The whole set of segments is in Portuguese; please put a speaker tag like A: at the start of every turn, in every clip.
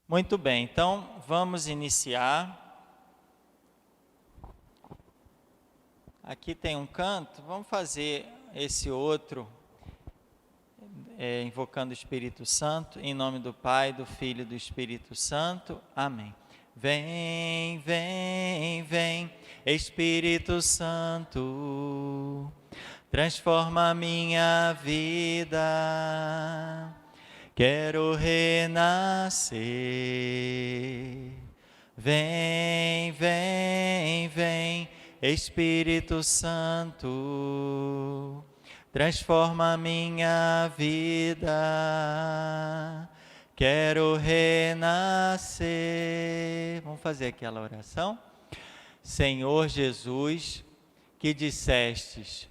A: Muito bem, então vamos iniciar. Aqui tem um canto, vamos fazer esse outro, invocando o Espírito Santo, em nome do Pai, do Filho e do Espírito Santo. Amém. Vem, vem, vem, Espírito Santo, transforma a minha vida. Quero renascer. Vem, vem, vem, Espírito Santo, transforma a minha vida. Quero renascer. Vamos fazer aquela oração? Senhor Jesus, que dissestes: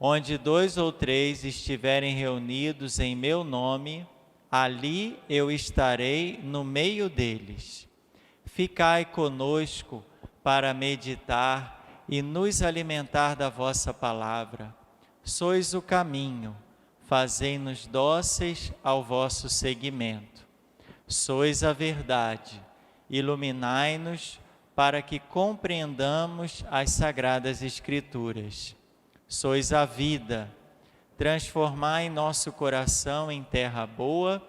A: onde 2 ou 3 estiverem reunidos em meu nome, ali eu estarei no meio deles. Ficai conosco para meditar e nos alimentar da vossa palavra. Sois o caminho, fazei-nos dóceis ao vosso seguimento. Sois a verdade, iluminai-nos para que compreendamos as sagradas Escrituras. Sois a vida, transformai nosso coração em terra boa,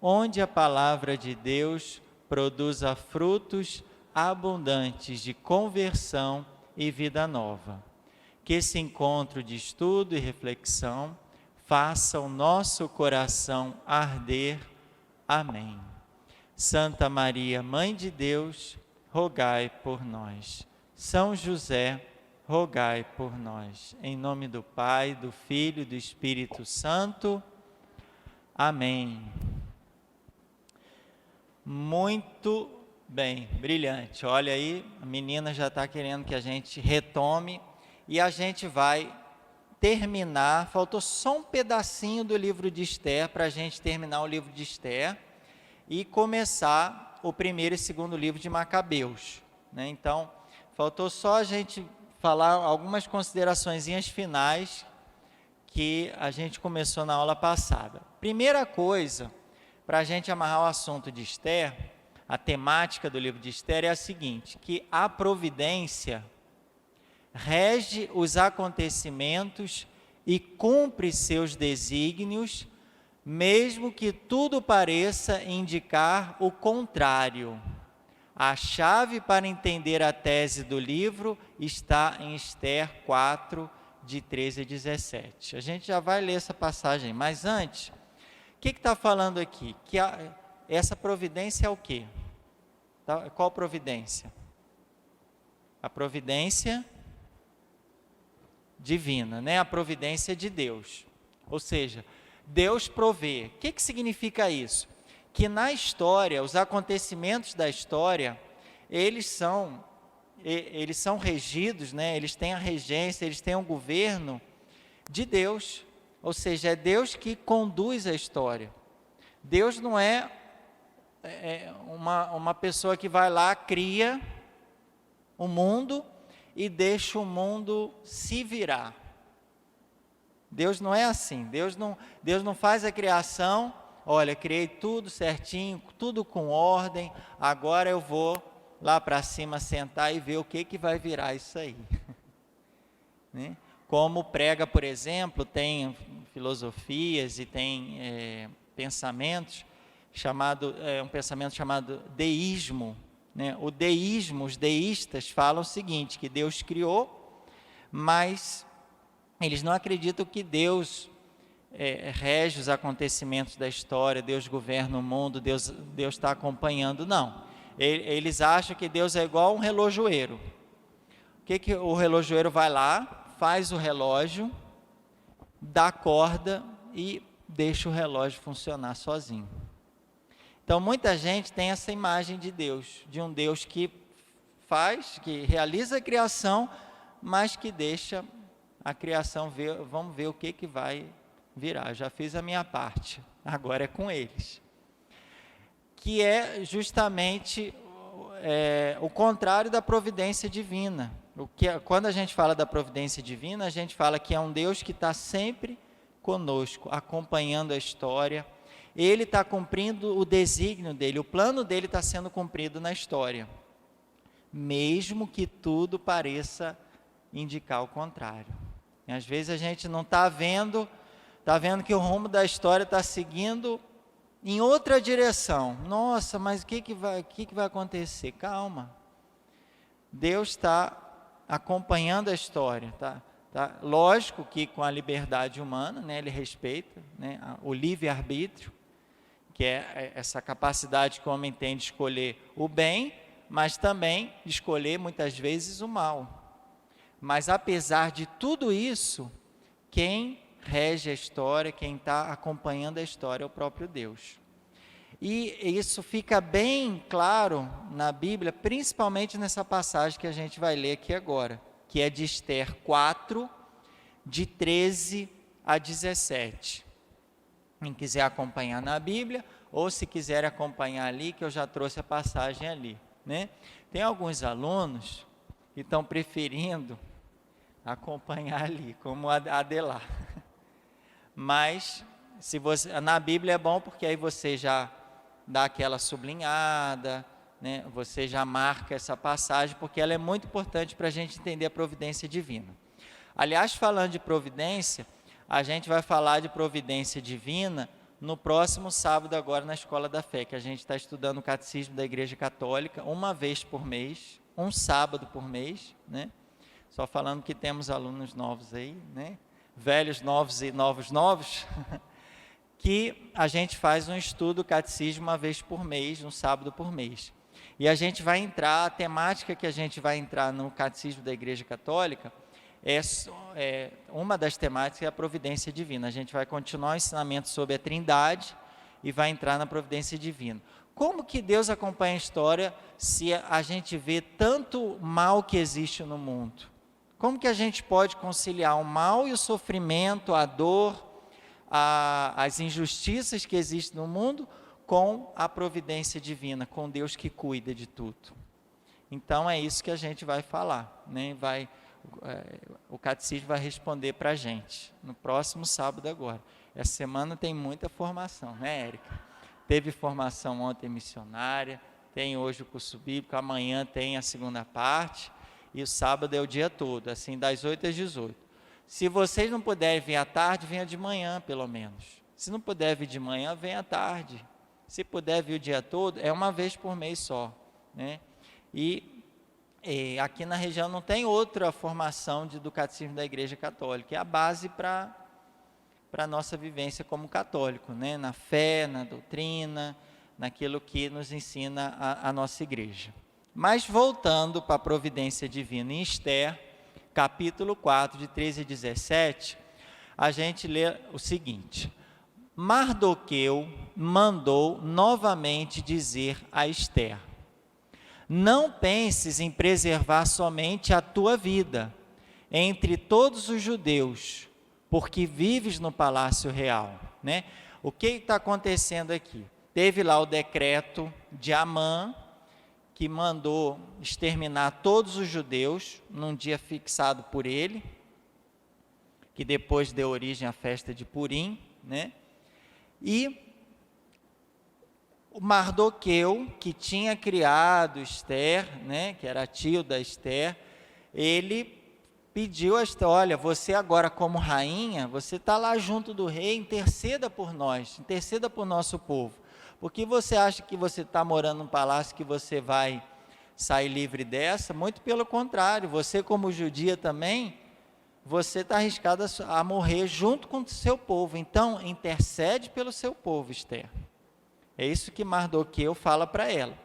A: onde a palavra de Deus produza frutos abundantes de conversão e vida nova. Que esse encontro de estudo e reflexão faça o nosso coração arder. Amém. Santa Maria, Mãe de Deus, rogai por nós. São José, rogai por nós. Em nome do Pai, do Filho e do Espírito Santo. Amém. Muito bem, brilhante. Olha aí, a menina já está querendo que a gente retome e a gente vai terminar. Faltou só um pedacinho do livro de Esther para a gente terminar o livro de Esther e começar o primeiro e segundo livro de Macabeus, né? Então, faltou só a gente falar algumas consideraçõezinhas finais que a gente começou na aula passada. Primeira coisa, para a gente amarrar o assunto de Esther, a temática do livro de Esther é a seguinte, que a providência rege os acontecimentos e cumpre seus desígnios, mesmo que tudo pareça indicar o contrário. A chave para entender a tese do livro está em Esther 4, de 13 a 17. A gente já vai ler essa passagem, mas antes, o que está falando aqui? Que essa providência é o quê? Qual providência? A providência divina, né? A providência de Deus. Ou seja, Deus provê. O que significa isso? Que na história, os acontecimentos da história, eles são regidos, né? Eles têm a regência, eles têm o governo de Deus. Ou seja, é Deus que conduz a história. Deus não é uma pessoa que vai lá, cria o mundo e deixa o mundo se virar. Deus não é assim. Deus não faz a criação. Olha, criei tudo certinho, tudo com ordem, agora eu vou lá para cima sentar e ver o que vai virar isso aí. Né? Como prega, por exemplo, tem filosofias e tem pensamentos, um pensamento chamado deísmo. Né? O deísmo, os deístas falam o seguinte, que Deus criou, mas eles não acreditam que Deus rege os acontecimentos da história, Deus governa o mundo, Deus está acompanhando, não. Eles acham que Deus é igual um relojoeiro. O que o relojoeiro vai lá, faz o relógio, dá corda e deixa o relógio funcionar sozinho. Então, muita gente tem essa imagem de Deus, de um Deus que que realiza a criação, mas que deixa a criação vamos ver o que vai virar. Já fiz a minha parte, agora é com eles. Que é justamente o contrário da providência divina. Quando a gente fala da providência divina, a gente fala que é um Deus que está sempre conosco, acompanhando a história. ele está cumprindo o desígnio dele, o plano dele está sendo cumprido na história, mesmo que tudo pareça indicar o contrário. E às vezes a gente não está vendo que o rumo da história está seguindo em outra direção. Nossa, mas o que vai acontecer? Calma. Deus está acompanhando a história, tá? Lógico que com a liberdade humana, né, ele respeita, né, o livre-arbítrio, que é essa capacidade que o homem tem de escolher o bem, mas também de escolher muitas vezes o mal. Mas apesar de tudo isso, quem rege a história, quem está acompanhando a história é o próprio Deus. E isso fica bem claro na Bíblia, principalmente nessa passagem que a gente vai ler aqui agora, que é de Esther 4, de 13 a 17. Quem quiser acompanhar na Bíblia, ou se quiser acompanhar ali, que eu já trouxe a passagem ali, né? Tem alguns alunos que estão preferindo acompanhar ali, como a Adelar. Mas na Bíblia é bom, porque aí você já dá aquela sublinhada, né? Você já marca essa passagem, porque ela é muito importante para a gente entender a providência divina. Aliás, falando de providência, a gente vai falar de providência divina no próximo sábado agora na Escola da Fé, que a gente está estudando o Catecismo da Igreja Católica, uma vez por mês, um sábado por mês, né? Só falando que temos alunos novos aí, né? Velhos novos e novos, que a gente faz um estudo do catecismo uma vez por mês, um sábado por mês. E a gente vai entrar, a temática que a gente vai entrar no catecismo da Igreja Católica, uma das temáticas é a providência divina. A gente vai continuar o ensinamento sobre a Trindade e vai entrar na providência divina. Como que Deus acompanha a história se a gente vê tanto mal que existe no mundo? Como que a gente pode conciliar o mal e o sofrimento, a dor, as injustiças que existem no mundo com a providência divina, com Deus que cuida de tudo? Então é isso que a gente vai falar, né? O catecismo vai responder para a gente no próximo sábado agora. Essa semana tem muita formação, né, Érica? Teve formação ontem missionária, tem hoje o curso bíblico, amanhã tem a segunda parte, e o sábado é o dia todo, assim, das 8 às 18. Se vocês não puderem vir à tarde, venha de manhã, pelo menos. Se não puder vir de manhã, venha à tarde. Se puder vir o dia todo, é uma vez por mês só, né? E aqui na região não tem outra formação do Catecismo da Igreja Católica, é a base para a nossa vivência como católico, né? Na fé, na doutrina, naquilo que nos ensina a nossa igreja. Mas voltando para a providência divina em Esther, capítulo 4, de 13 a 17, a gente lê o seguinte: Mardoqueu mandou novamente dizer a Esther: não penses em preservar somente a tua vida entre todos os judeus, porque vives no palácio real, né? O que está acontecendo aqui? Teve lá o decreto de Amã, que mandou exterminar todos os judeus num dia fixado por ele, que depois deu origem à festa de Purim, né? E o Mardoqueu, que tinha criado Esther, né, que era tio da Esther, ele pediu a Esther: olha, você agora como rainha, você está lá junto do rei, interceda por nós, interceda por nosso povo. Porque você acha que você está morando num palácio que você vai sair livre dessa? Muito pelo contrário, você como judia também, você está arriscado a morrer junto com o seu povo. Então, intercede pelo seu povo, Esther. É isso que Mardoqueu fala para ela.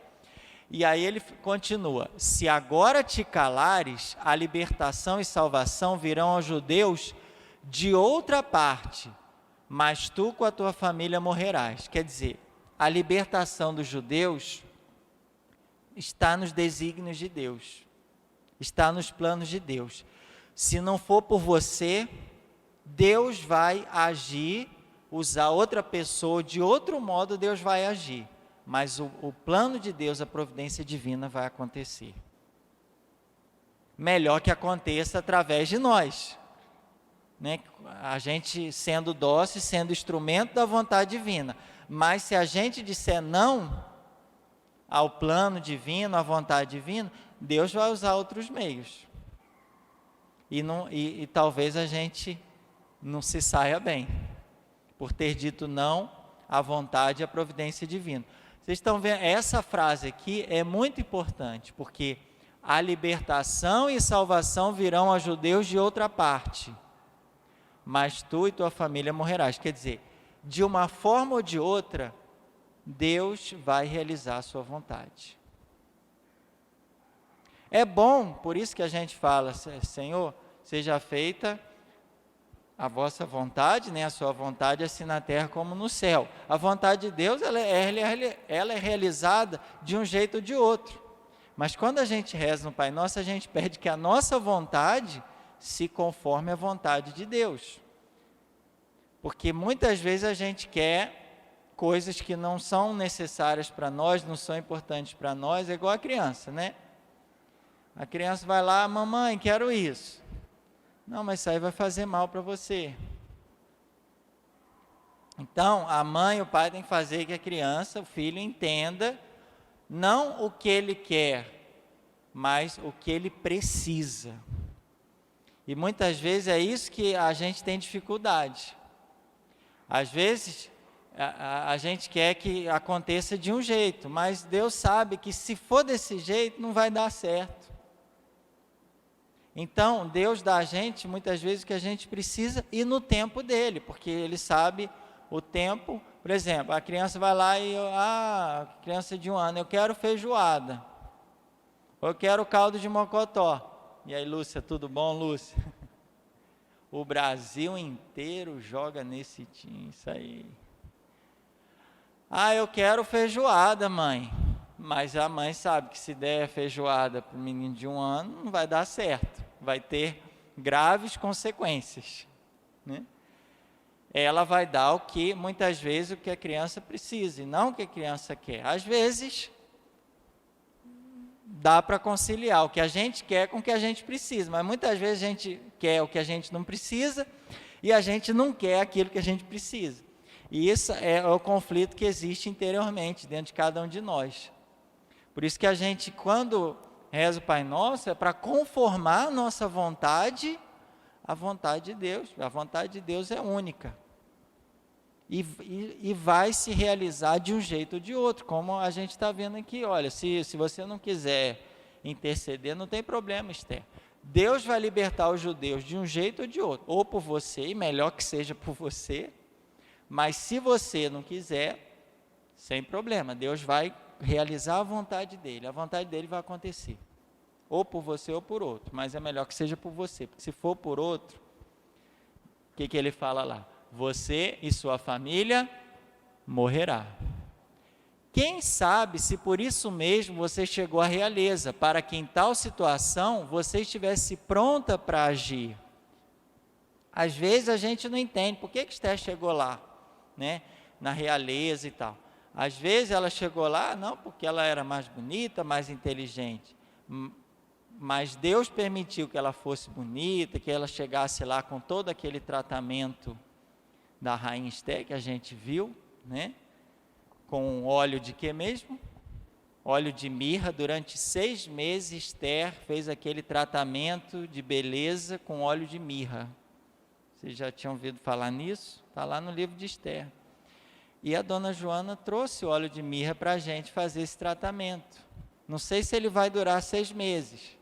A: E aí ele continua: se agora te calares, a libertação e salvação virão aos judeus de outra parte, mas tu com a tua família morrerás. Quer dizer, a libertação dos judeus está nos desígnios de Deus, está nos planos de Deus. Se não for por você, Deus vai agir, usar outra pessoa, de outro modo Deus vai agir. Mas o plano de Deus, a providência divina vai acontecer. Melhor que aconteça através de nós, né? A gente sendo dócil, sendo instrumento da vontade divina. Mas se a gente disser não ao plano divino, à vontade divina, Deus vai usar outros meios. E talvez a gente não se saia bem, por ter dito não à vontade e à providência divina. Vocês estão vendo, essa frase aqui é muito importante, porque a libertação e salvação virão a judeus de outra parte, mas tu e tua família morrerás. Quer dizer, de uma forma ou de outra, Deus vai realizar a sua vontade. É bom, por isso que a gente fala, Senhor, seja feita a vossa vontade, né? A sua vontade assim na terra como no céu. A vontade de Deus, ela é realizada de um jeito ou de outro. Mas quando a gente reza no Pai Nosso, a gente pede que a nossa vontade se conforme à vontade de Deus. Porque muitas vezes a gente quer coisas que não são necessárias para nós, não são importantes para nós, é igual a criança, né? A criança vai lá, mamãe, quero isso. Não, mas isso aí vai fazer mal para você. Então, a mãe e o pai têm que fazer que a criança, o filho, entenda, não o que ele quer, mas o que ele precisa. E muitas vezes é isso que a gente tem dificuldade. Às vezes, a gente quer que aconteça de um jeito, mas Deus sabe que se for desse jeito, não vai dar certo. Então, Deus dá a gente, muitas vezes, o que a gente precisa e no tempo dele, porque ele sabe o tempo. Por exemplo, a criança vai lá e, criança de 1 ano, eu quero feijoada, ou eu quero caldo de mocotó. E aí, Lúcia, tudo bom, Lúcia? O Brasil inteiro joga nesse time, isso aí. Eu quero feijoada, mãe. Mas a mãe sabe que se der feijoada para o menino de 1 ano, não vai dar certo. Vai ter graves consequências, né? Ela vai dar muitas vezes, o que a criança precisa, e não o que a criança quer. Às vezes, dá para conciliar o que a gente quer com o que a gente precisa, mas muitas vezes a gente quer o que a gente não precisa, e a gente não quer aquilo que a gente precisa. E isso é o conflito que existe interiormente, dentro de cada um de nós. Por isso que a gente, quando reza o Pai Nosso, é para conformar a nossa vontade à vontade de Deus. A vontade de Deus é única. E vai se realizar de um jeito ou de outro, como a gente está vendo aqui. Olha, se você não quiser interceder, não tem problema, Esther. Deus vai libertar os judeus de um jeito ou de outro, ou por você, e melhor que seja por você, mas se você não quiser, sem problema, Deus vai realizar a vontade dele, a vontade dele vai acontecer, ou por você ou por outro, mas é melhor que seja por você, porque se for por outro, o que ele fala lá? Você e sua família morrerá. Quem sabe se por isso mesmo você chegou à realeza, para que em tal situação você estivesse pronta para agir. Às vezes a gente não entende, por que Esther chegou lá, né, na realeza e tal. Às vezes ela chegou lá, não porque ela era mais bonita, mais inteligente, mas Deus permitiu que ela fosse bonita, que ela chegasse lá com todo aquele tratamento da rainha Esther, que a gente viu, né, com óleo de quê mesmo? Óleo de mirra. Durante 6 meses Esther fez aquele tratamento de beleza com óleo de mirra. Vocês já tinham ouvido falar nisso? Está lá no livro de Esther. E a dona Joana trouxe o óleo de mirra para a gente fazer esse tratamento. Não sei se ele vai durar 6 meses,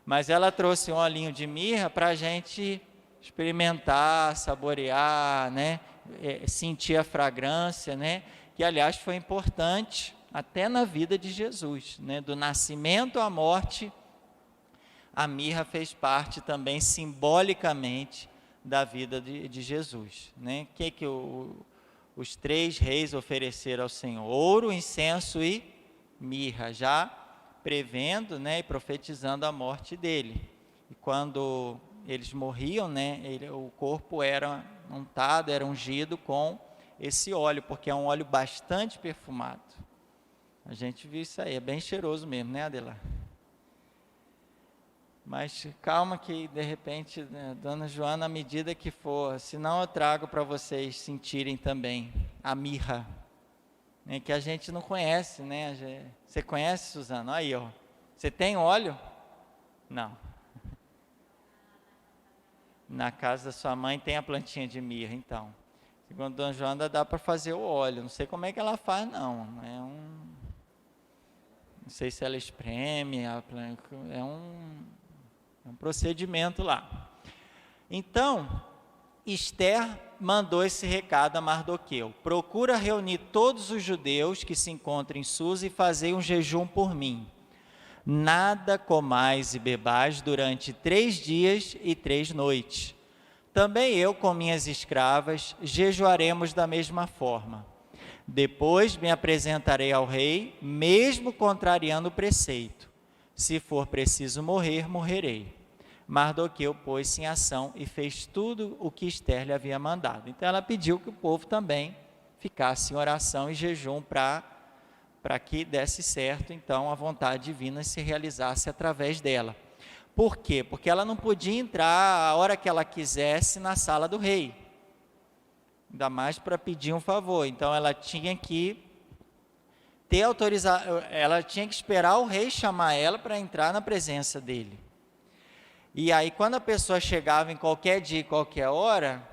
A: mas ela trouxe um olhinho de mirra para a gente experimentar, saborear, né? Sentir a fragrância, né? Que aliás foi importante até na vida de Jesus, né? Do nascimento à morte, a mirra fez parte também simbolicamente da vida de Jesus, né? Que os 3 reis ofereceram ao Senhor? Ouro, incenso e mirra, já prevendo, né, e profetizando a morte dele. E quando eles morriam, né, o corpo era untado, era ungido com esse óleo, porque é um óleo bastante perfumado. A gente viu isso aí, é bem cheiroso mesmo, né, Adela? Mas calma que, de repente, né, Dona Joana, à medida que for, senão eu trago para vocês sentirem também a mirra, né, que a gente não conhece, né? Você conhece, Suzana? Aí, ó. Você tem óleo? Não. Na casa da sua mãe tem a plantinha de mirra, então. Segundo Dona Joana, dá para fazer o óleo. Não sei como é que ela faz, não. Não sei se ela espreme, é um procedimento lá. Então, Esther mandou esse recado a Mardoqueu: procura reunir todos os judeus que se encontram em Susa e fazei um jejum por mim. Nada comais e bebais durante 3 dias e 3 noites. Também eu com minhas escravas jejuaremos da mesma forma. Depois me apresentarei ao rei, mesmo contrariando o preceito. Se for preciso morrer, morrerei. Mardoqueu pôs-se em ação e fez tudo o que Esther lhe havia mandado. Então ela pediu que o povo também ficasse em oração e jejum para que desse certo, então, a vontade divina se realizasse através dela. Por quê? Porque ela não podia entrar a hora que ela quisesse na sala do rei, ainda mais para pedir um favor. Então ela tinha que ter autorização, ela tinha que esperar o rei chamar ela para entrar na presença dele. E aí, quando a pessoa chegava em qualquer dia, qualquer hora,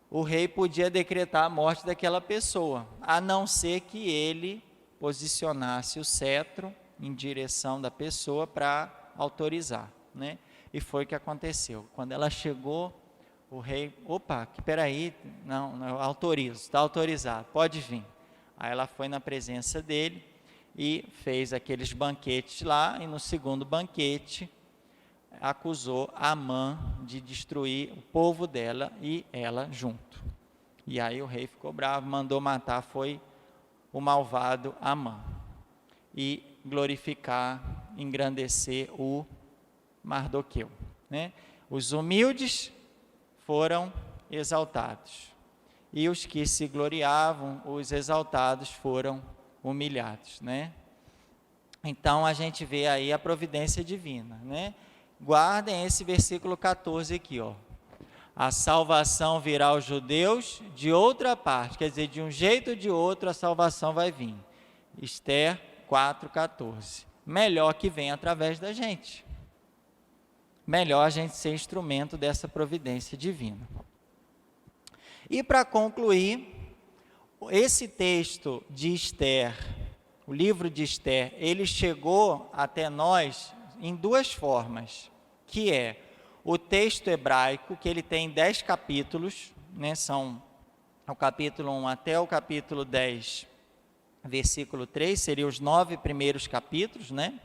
A: o rei podia decretar a morte daquela pessoa, a não ser que ele posicionasse o cetro em direção da pessoa para autorizar, né? E foi o que aconteceu. Quando ela chegou, o rei, opa, peraí, não, eu autorizo, está autorizado, pode vir. Aí ela foi na presença dele e fez aqueles banquetes lá, e no segundo banquete acusou Amã de destruir o povo dela e ela junto. E aí o rei ficou bravo, mandou matar, foi o malvado Amã, e glorificar, engrandecer o Mardoqueu, né? Os humildes foram exaltados, e os que se gloriavam, os exaltados, foram humilhados, né? Então a gente vê aí a providência divina, né? Guardem esse versículo 14 aqui, ó. A salvação virá aos judeus de outra parte, quer dizer, de um jeito ou de outro a salvação vai vir. Esther 4,14. Melhor que venha através da gente. Melhor a gente ser instrumento dessa providência divina. E para concluir, esse texto de Esther, o livro de Esther, ele chegou até nós em 2 formas, que é o texto hebraico, que ele tem 10 capítulos, né, são o capítulo 1 até o capítulo 10, versículo 3, seriam os 9 primeiros capítulos, né?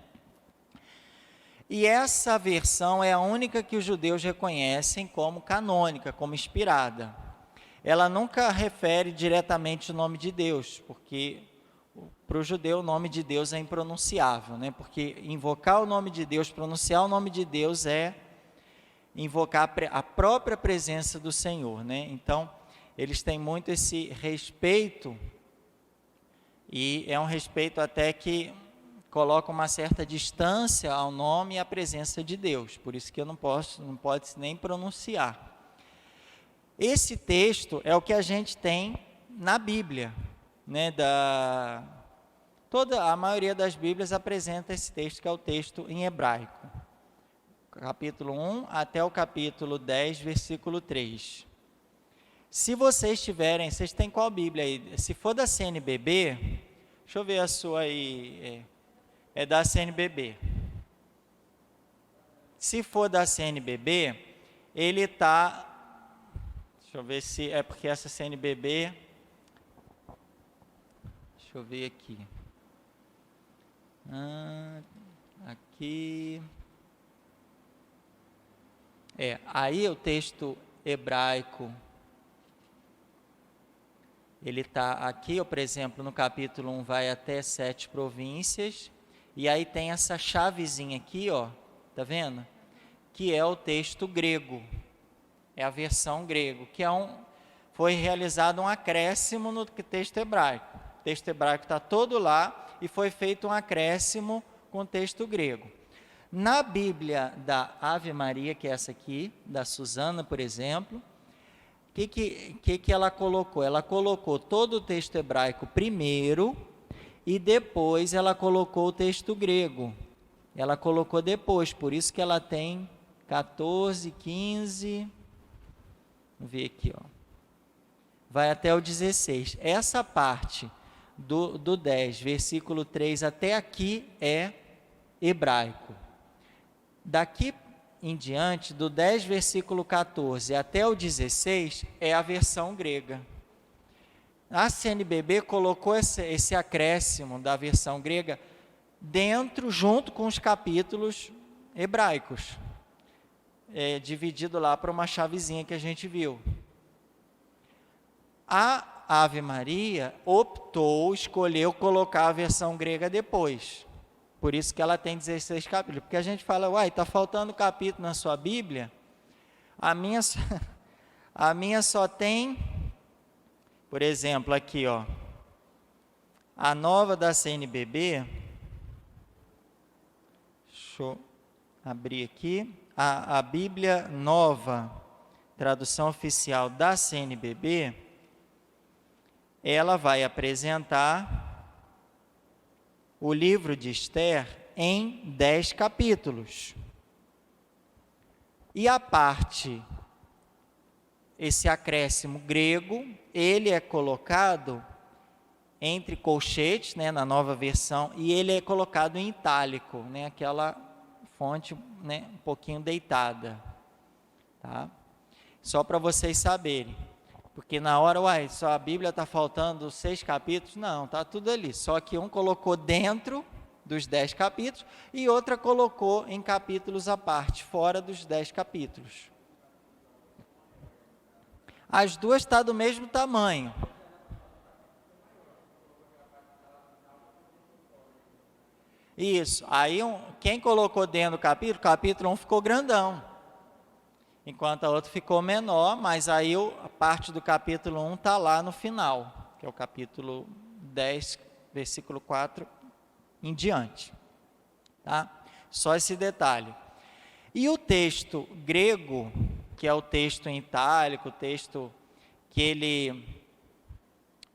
A: E essa versão é a única que os judeus reconhecem como canônica, como inspirada. Ela nunca refere diretamente o nome de Deus, porque para o judeu o nome de Deus é impronunciável, né? Porque invocar o nome de Deus, pronunciar o nome de Deus é invocar a própria presença do Senhor, né? Então, eles têm muito esse respeito, e é um respeito até que coloca uma certa distância ao nome e à presença de Deus, por isso que não pode nem pronunciar. Esse texto é o que a gente tem na Bíblia, né? A maioria das Bíblias apresenta esse texto, que é o texto em hebraico, capítulo 1 até o capítulo 10, versículo 3. Se vocês têm qual Bíblia aí? Se for da CNBB, deixa eu ver a sua aí, é da CNBB. Se for da CNBB, ele está, deixa eu ver se é porque essa CNBB, deixa eu ver aqui. Aqui. Aí o texto hebraico, ele está aqui, por exemplo, no capítulo 1 vai até 7 províncias, e aí tem essa chavezinha aqui, ó, tá vendo? Que é o texto grego, é a versão grego, que foi realizado um acréscimo no texto hebraico. O texto hebraico está todo lá, e foi feito um acréscimo com o texto grego. Na Bíblia da Ave Maria, que é essa aqui, da Suzana, por exemplo, que ela colocou? Ela colocou todo o texto hebraico primeiro e depois ela colocou o texto grego. Ela colocou depois, por isso que ela tem 14, 15, vamos ver aqui, ó. Vai até o 16. Essa parte do 10, versículo 3 até aqui é hebraico. Daqui em diante, do 10, versículo 14 até o 16, é a versão grega. A CNBB colocou esse acréscimo da versão grega dentro, junto com os capítulos hebraicos, dividido lá para uma chavezinha que a gente viu. A Ave Maria escolheu colocar a versão grega depois. Por isso que ela tem 16 capítulos. Porque a gente fala, uai, está faltando capítulo na sua Bíblia? A minha só tem, por exemplo, aqui, ó, a nova da CNBB. Deixa eu abrir aqui. A Bíblia Nova, tradução oficial da CNBB, ela vai apresentar o livro de Esther em 10 capítulos. E a parte, esse acréscimo grego, ele é colocado entre colchetes, né, na nova versão, e ele é colocado em itálico, né, aquela fonte, né, um pouquinho deitada. Tá? Só para vocês saberem. Porque na hora, só a Bíblia está faltando 6 capítulos. Não, está tudo ali. Só que um colocou dentro dos 10 capítulos e outra colocou em capítulos à parte, fora dos 10 capítulos. As duas estão do mesmo tamanho. Isso. Aí, quem colocou dentro do capítulo 1 ficou grandão. Enquanto a outra ficou menor, mas aí a parte do capítulo 1 está lá no final, que é o capítulo 10, versículo 4 em diante. Tá? Só esse detalhe. E o texto grego, que é o texto em itálico, o texto que ele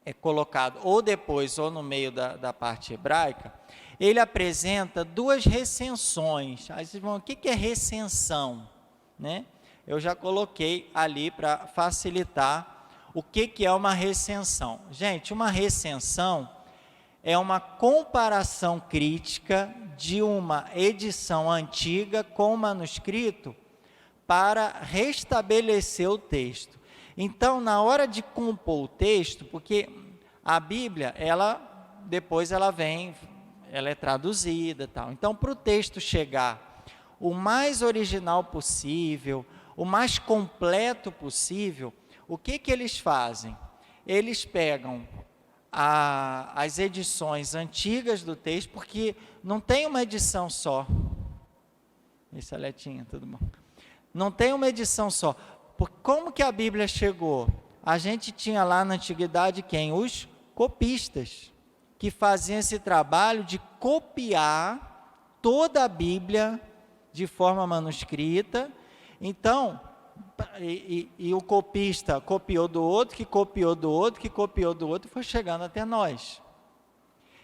A: é colocado ou depois ou no meio da parte hebraica, ele apresenta duas recensões. Aí vocês vão, o que é recensão? Né? Eu já coloquei ali para facilitar o que é uma recensão. Gente, uma recensão é uma comparação crítica de uma edição antiga com o manuscrito para restabelecer o texto. Então, na hora de compor o texto, porque a Bíblia, depois ela é traduzida, tal. Então, para o texto chegar o mais original possível, o mais completo possível, o que eles fazem? Eles pegam as edições antigas do texto, porque não tem uma edição só. Isso, Aletinha, tudo bom? Não tem uma edição só. Como que a Bíblia chegou? A gente tinha lá na antiguidade quem? Os copistas, que faziam esse trabalho de copiar toda a Bíblia de forma manuscrita. Então, e o copista copiou do outro, que copiou do outro, que copiou do outro, e foi chegando até nós.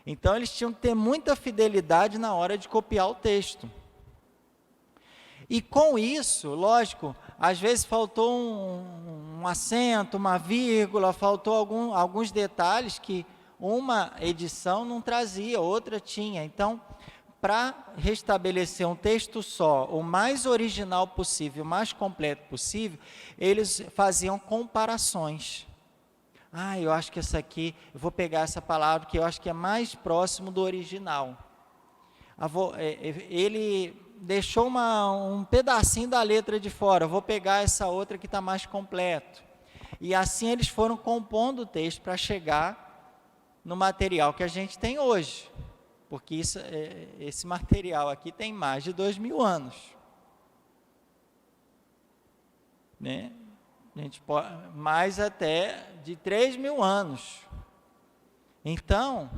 A: Então, eles tinham que ter muita fidelidade na hora de copiar o texto. E com isso, lógico, às vezes faltou um acento, uma vírgula, faltou alguns detalhes que uma edição não trazia, outra tinha. Então, para restabelecer um texto só, o mais original possível, o mais completo possível, eles faziam comparações. Eu acho que essa aqui, eu vou pegar essa palavra que eu acho que é mais próximo do original. Ele deixou um pedacinho da letra de fora, eu vou pegar essa outra que está mais completo. E assim eles foram compondo o texto para chegar no material que a gente tem hoje. Porque esse material aqui tem mais de 2000 anos. Né? A gente pode, mais até de 3000 anos. Então,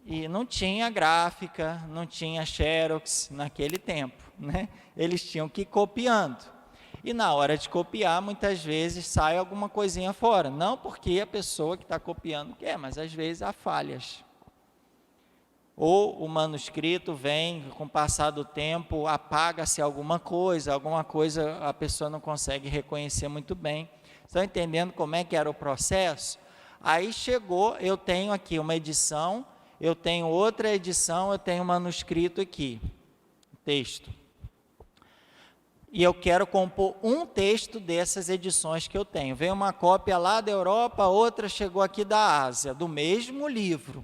A: e não tinha gráfica, não tinha xerox naquele tempo. Né? Eles tinham que ir copiando. E na hora de copiar, muitas vezes sai alguma coisinha fora. Não porque a pessoa que está copiando quer, mas às vezes há falhas. Ou o manuscrito vem, com o passar do tempo, apaga-se alguma coisa a pessoa não consegue reconhecer muito bem. Estão entendendo como é que era o processo? Aí chegou, eu tenho aqui uma edição, eu tenho outra edição, eu tenho um manuscrito aqui, texto. E eu quero compor um texto dessas edições que eu tenho. Veio uma cópia lá da Europa, outra chegou aqui da Ásia, do mesmo livro.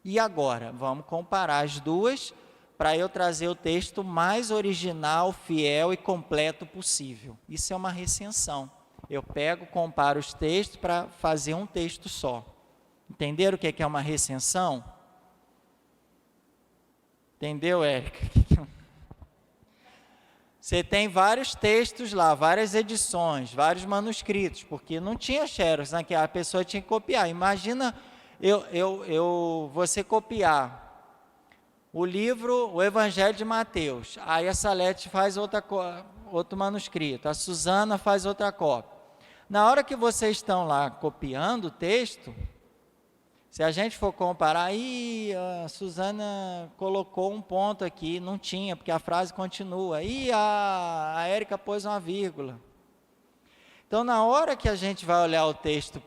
A: E agora, vamos comparar as duas para eu trazer o texto mais original, fiel e completo possível. Isso é uma recensão. Eu pego, comparo os textos para fazer um texto só. Entenderam o que é uma recensão? Entendeu, Érica? Você tem vários textos lá, várias edições, vários manuscritos, porque não tinha xerox, né, que a pessoa tinha que copiar. Imagina você copiar o livro, o Evangelho de Mateus, aí a Salete faz outro manuscrito, a Suzana faz outra cópia. Na hora que vocês estão lá copiando o texto, se a gente for comparar, a Suzana colocou um ponto aqui, não tinha, porque a frase continua, a Érica pôs uma vírgula. Então, na hora que a gente vai olhar o texto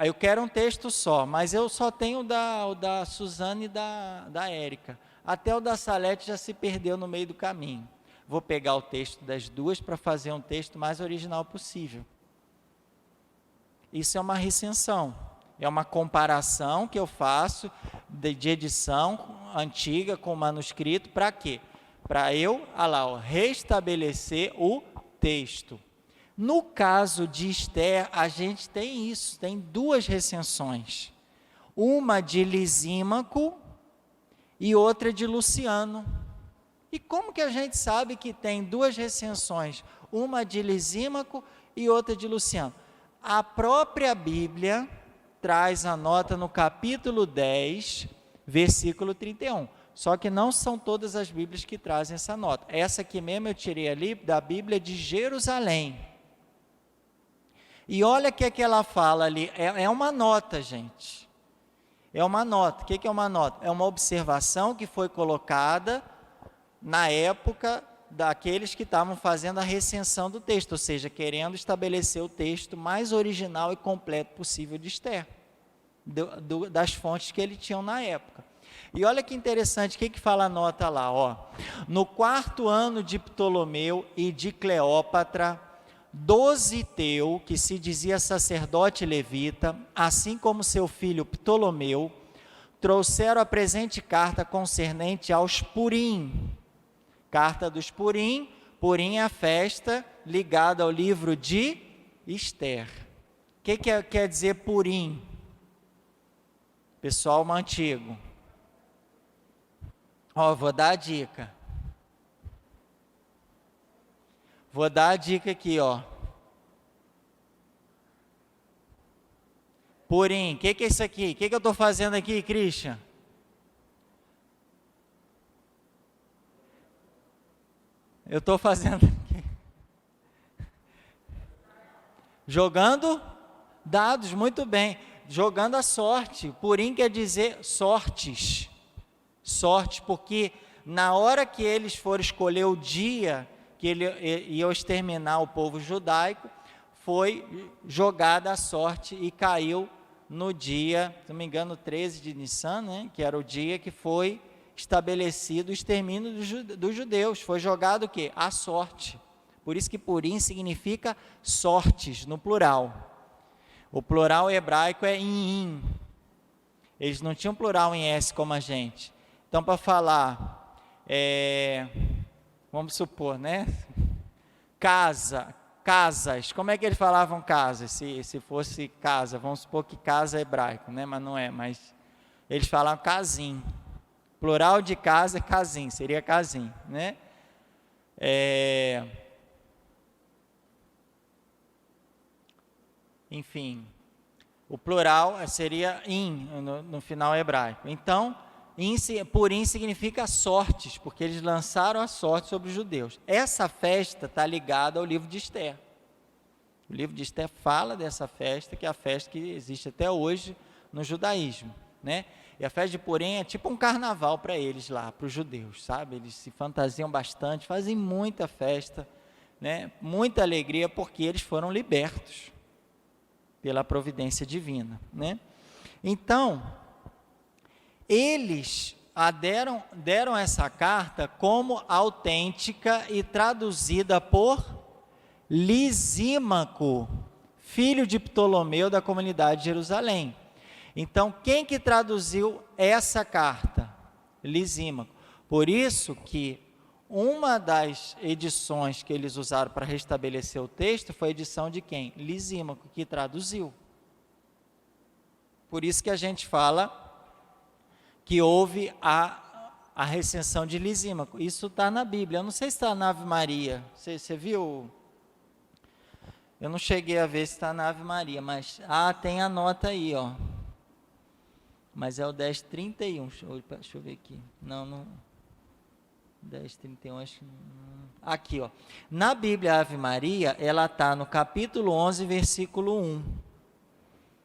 A: eu quero um texto só, mas eu só tenho o da Suzana e da Érica. Até o da Salete já se perdeu no meio do caminho. Vou pegar o texto das duas para fazer um texto mais original possível. Isso é uma recensão, é uma comparação que eu faço de edição antiga com manuscrito, para quê? Para eu, restabelecer o texto. No caso de Esther, a gente tem isso, tem duas recensões. Uma de Lisímaco e outra de Luciano. E como que a gente sabe que tem duas recensões? Uma de Lisímaco e outra de Luciano. A própria Bíblia traz a nota no capítulo 10, versículo 31. Só que não são todas as Bíblias que trazem essa nota. Essa aqui mesmo eu tirei ali da Bíblia de Jerusalém. E olha o que ela fala ali, é uma nota, gente. É uma nota. O que é uma nota? É uma observação que foi colocada na época daqueles que estavam fazendo a recensão do texto, ou seja, querendo estabelecer o texto mais original e completo possível de Esther, das fontes que eles tinham na época. E olha que interessante, o que fala a nota lá? No 4º ano de Ptolomeu e de Cleópatra, Dositeu, que se dizia sacerdote levita, assim como seu filho Ptolomeu, trouxeram a presente carta concernente aos Purim. Carta dos Purim, Purim é a festa ligada ao livro de Esther. O que quer dizer Purim? Pessoal antigo. Vou dar a dica. Vou dar a dica aqui, Purim, o que é isso aqui? O que eu estou fazendo aqui, Christian? Eu estou fazendo aqui. Jogando dados, muito bem. Jogando a sorte. Purim quer dizer sortes. Sorte, porque na hora que eles foram escolher o dia que ele ia exterminar o povo judaico, foi jogada a sorte e caiu no dia, se não me engano, 13 de Nissan, né, que era o dia que foi estabelecido o extermínio dos judeus. Foi jogado o quê? A sorte. Por isso que Purim significa sortes, no plural. O plural hebraico é in. Eles não tinham plural em S como a gente. Então, para falar, vamos supor, né? Casas. Como é que eles falavam casas? Se fosse casa, vamos supor que casa é hebraico, né? Mas não é, mas eles falavam casim. Plural de casa é casim, seria casim, né? Enfim, o plural seria in, no final hebraico. Então, Purim significa sortes, porque eles lançaram a sorte sobre os judeus. Essa festa está ligada ao livro de Esther. O livro de Esther fala dessa festa, que é a festa que existe até hoje no judaísmo, né? E a festa de Purim é tipo um carnaval para eles lá, para os judeus, sabe? Eles se fantasiam bastante, fazem muita festa, né? Muita alegria, porque eles foram libertos pela providência divina, né? Então, eles deram essa carta como autêntica e traduzida por Lisímaco, filho de Ptolomeu, da comunidade de Jerusalém. Então, quem que traduziu essa carta? Lisímaco. Por isso que uma das edições que eles usaram para restabelecer o texto foi a edição de quem? Lisímaco, que traduziu. Por isso que a gente fala que houve a recensão de Lisímaco. Isso está na Bíblia. Eu não sei se está na Ave Maria. Você viu? Eu não cheguei a ver se está na Ave Maria, mas tem a nota aí, ó. Mas é o 10:31. Deixa eu ver aqui. Não. 10:31, acho que não. Aqui, ó. Na Bíblia Ave Maria, ela está no capítulo 11, versículo 1.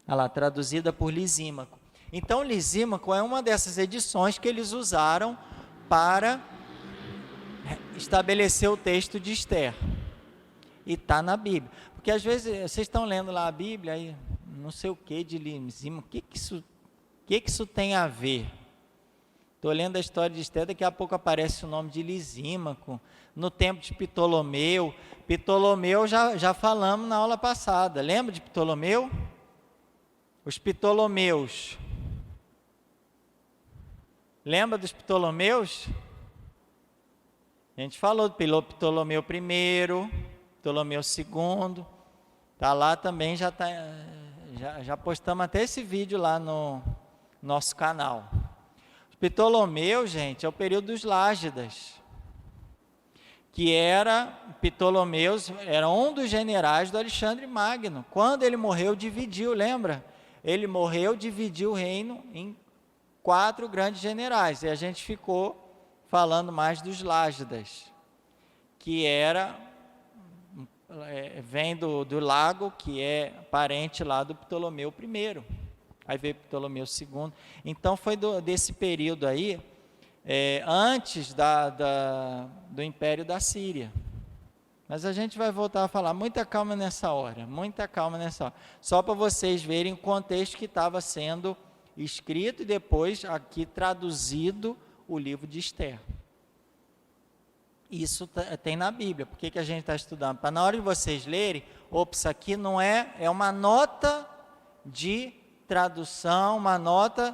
A: Olha lá, traduzida por Lisímaco. Então, Lisímaco é uma dessas edições que eles usaram para estabelecer o texto de Esther. E está na Bíblia. Porque às vezes vocês estão lendo lá a Bíblia e não sei o que de Lisímaco. O que isso tem a ver? Estou lendo a história de Esther, daqui a pouco aparece o nome de Lisímaco. No tempo de Ptolomeu. Ptolomeu já falamos na aula passada. Lembra de Ptolomeu? Os Ptolomeus. Lembra dos Ptolomeus? A gente falou do Ptolomeu I, Ptolomeu II. Está lá também, já postamos até esse vídeo lá no nosso canal. Os Ptolomeus, gente, é o período dos Lágidas, que Ptolomeus era um dos generais do Alexandre Magno. Quando ele morreu, dividiu, lembra? Ele morreu, dividiu o reino em 4 grandes generais, e a gente ficou falando mais dos Lágidas, que vem do Lago, que é parente lá do Ptolomeu I, aí veio Ptolomeu II, então foi desse período aí, antes do Império da Síria. Mas a gente vai voltar a falar, muita calma nessa hora, só para vocês verem o contexto que estava sendo escrito e depois aqui traduzido o livro de Esther. Isso tem na Bíblia. Por que a gente está estudando? Para na hora de vocês lerem, isso aqui não é uma nota de tradução, uma nota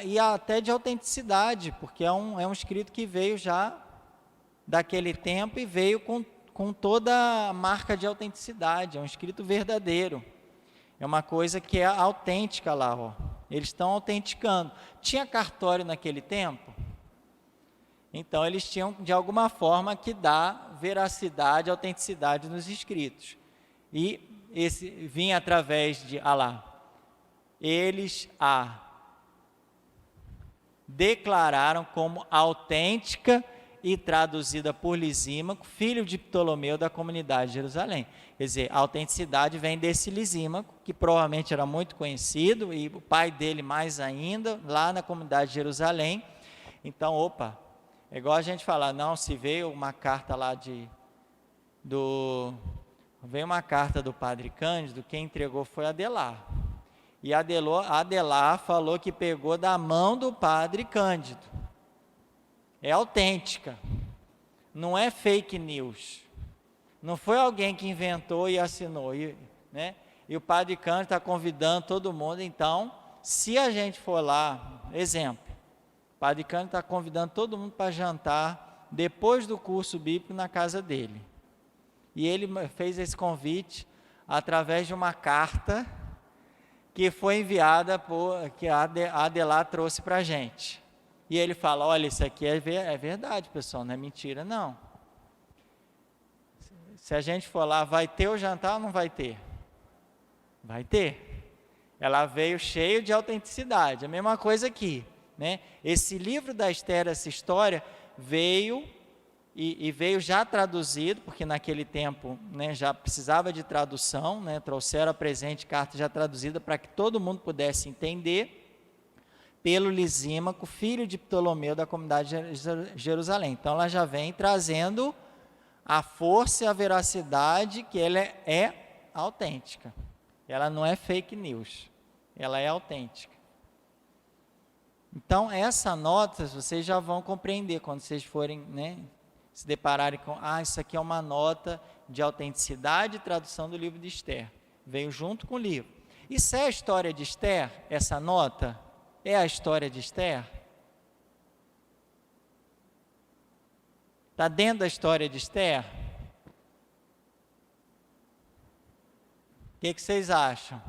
A: e até de autenticidade, porque é um escrito que veio já daquele tempo e veio com toda a marca de autenticidade, é um escrito verdadeiro. É uma coisa que é autêntica lá, ó. Eles estão autenticando. Tinha cartório naquele tempo? Então, eles tinham, de alguma forma, que dar veracidade, autenticidade nos escritos. E esse vinha através de, eles declararam como autêntica e traduzida por Lisímaco, filho de Ptolomeu, da comunidade de Jerusalém. Quer dizer, a autenticidade vem desse Lisímaco, que provavelmente era muito conhecido, e o pai dele mais ainda, lá na comunidade de Jerusalém. Então, é igual a gente falar, não, se veio uma carta lá veio uma carta do padre Cândido, quem entregou foi Adelar. E Adelar falou que pegou da mão do padre Cândido. É autêntica, não é fake news, não foi alguém que inventou e assinou, né? E o padre Cândido está convidando todo mundo. Então, se a gente for lá, exemplo, o padre Cândido está convidando todo mundo para jantar depois do curso bíblico na casa dele, e ele fez esse convite através de uma carta que foi enviada que a Adelar trouxe para a gente. E ele fala, olha, isso aqui é verdade, pessoal, não é mentira, não. Se a gente for lá, vai ter o jantar ou não vai ter? Vai ter. Ela veio cheio de autenticidade, a mesma coisa aqui. né? Esse livro da Esther, essa história, veio e veio já traduzido, porque naquele tempo, né, já precisava de tradução, né? Trouxeram a presente carta já traduzida para que todo mundo pudesse entender, pelo Lisímaco, filho de Ptolomeu, da comunidade de Jerusalém. Então, ela já vem trazendo a força e a veracidade que ela é autêntica. Ela não é fake news, ela é autêntica. Então, essa nota, vocês já vão compreender quando vocês forem, né, se depararem com, isso aqui é uma nota de autenticidade e tradução do livro de Esther. Veio junto com o livro. Isso é a história de Esther, essa nota? É a história de Esther? Está dentro da história de Esther? O que vocês acham?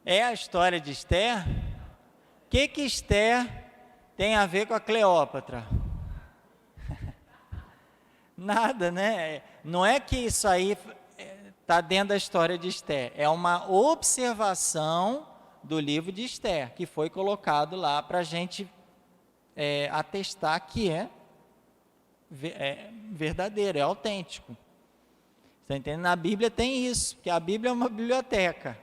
A: É a história de Esther? O que Esther tem a ver com a Cleópatra? Nada, né? Não é que isso aí está dentro da história de Esther, é uma observação do livro de Esther, que foi colocado lá para a gente atestar que é verdadeiro, é autêntico. Está entendendo? Na Bíblia tem isso, porque a Bíblia é uma biblioteca.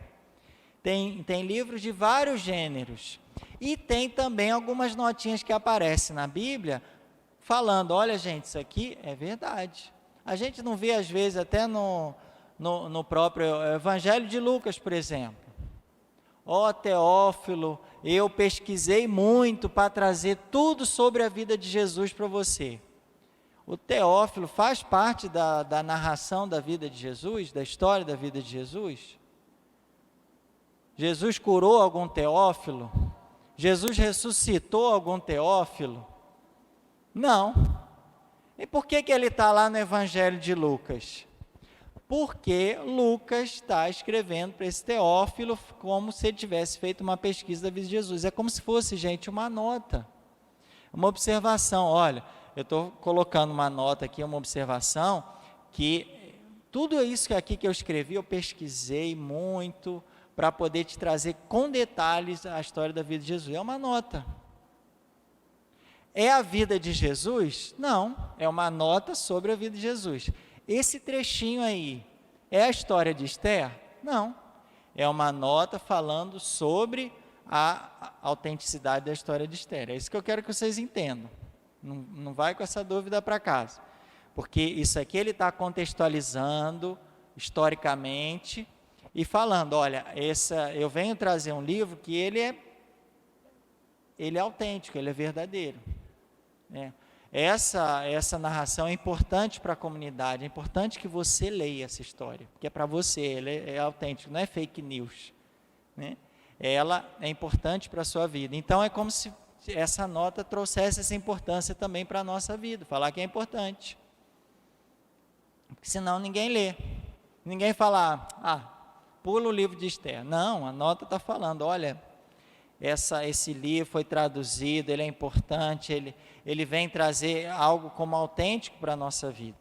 A: Tem livros de vários gêneros. E tem também algumas notinhas que aparecem na Bíblia, falando, olha gente, isso aqui é verdade. A gente não vê às vezes até no próprio Evangelho de Lucas, por exemplo. Ó Teófilo, eu pesquisei muito para trazer tudo sobre a vida de Jesus para você. O Teófilo faz parte da narração da vida de Jesus, da história da vida de Jesus? Jesus curou algum Teófilo? Jesus ressuscitou algum Teófilo? Não. E por que ele está lá no Evangelho de Lucas? Porque Lucas está escrevendo para esse Teófilo como se ele tivesse feito uma pesquisa da vida de Jesus. É como se fosse, gente, uma nota, uma observação. Olha, eu estou colocando uma nota aqui, uma observação, que tudo isso que eu escrevi, eu pesquisei muito para poder te trazer com detalhes a história da vida de Jesus. É uma nota. É a vida de Jesus? Não, é uma nota sobre a vida de Jesus. Esse trechinho aí é a história de Esther? Não, é uma nota falando sobre a autenticidade da história de Esther. É isso que eu quero que vocês entendam. Não vai com essa dúvida para casa, porque isso aqui ele está contextualizando historicamente e falando, olha, eu venho trazer um livro que ele é autêntico, ele é verdadeiro. Essa narração é importante para a comunidade, é importante que você leia essa história, porque é para você, ele é autêntico, não é fake news, né? Ela é importante para a sua vida. Então é como se essa nota trouxesse essa importância também para a nossa vida, falar que é importante, porque senão ninguém lê, ninguém fala, pula o livro de Esther. Não, a nota está falando, olha, esse livro foi traduzido, ele é importante, ele vem trazer algo como autêntico para a nossa vida.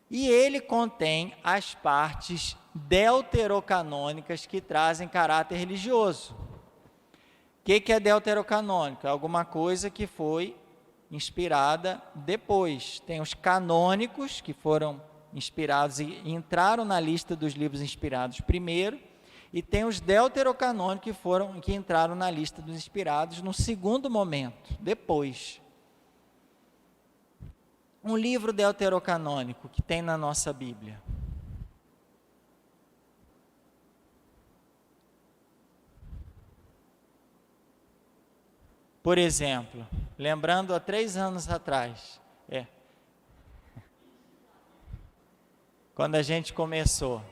A: E ele contém as partes deuterocanônicas que trazem caráter religioso. O que é deuterocanônico? É alguma coisa que foi inspirada depois. Tem os canônicos, que foram inspirados e entraram na lista dos livros inspirados primeiro, e tem os deuterocanônicos que entraram na lista dos inspirados no segundo momento, depois. Um livro deuterocanônico que tem na nossa Bíblia. Por exemplo, lembrando há 3 anos atrás, quando a gente começou,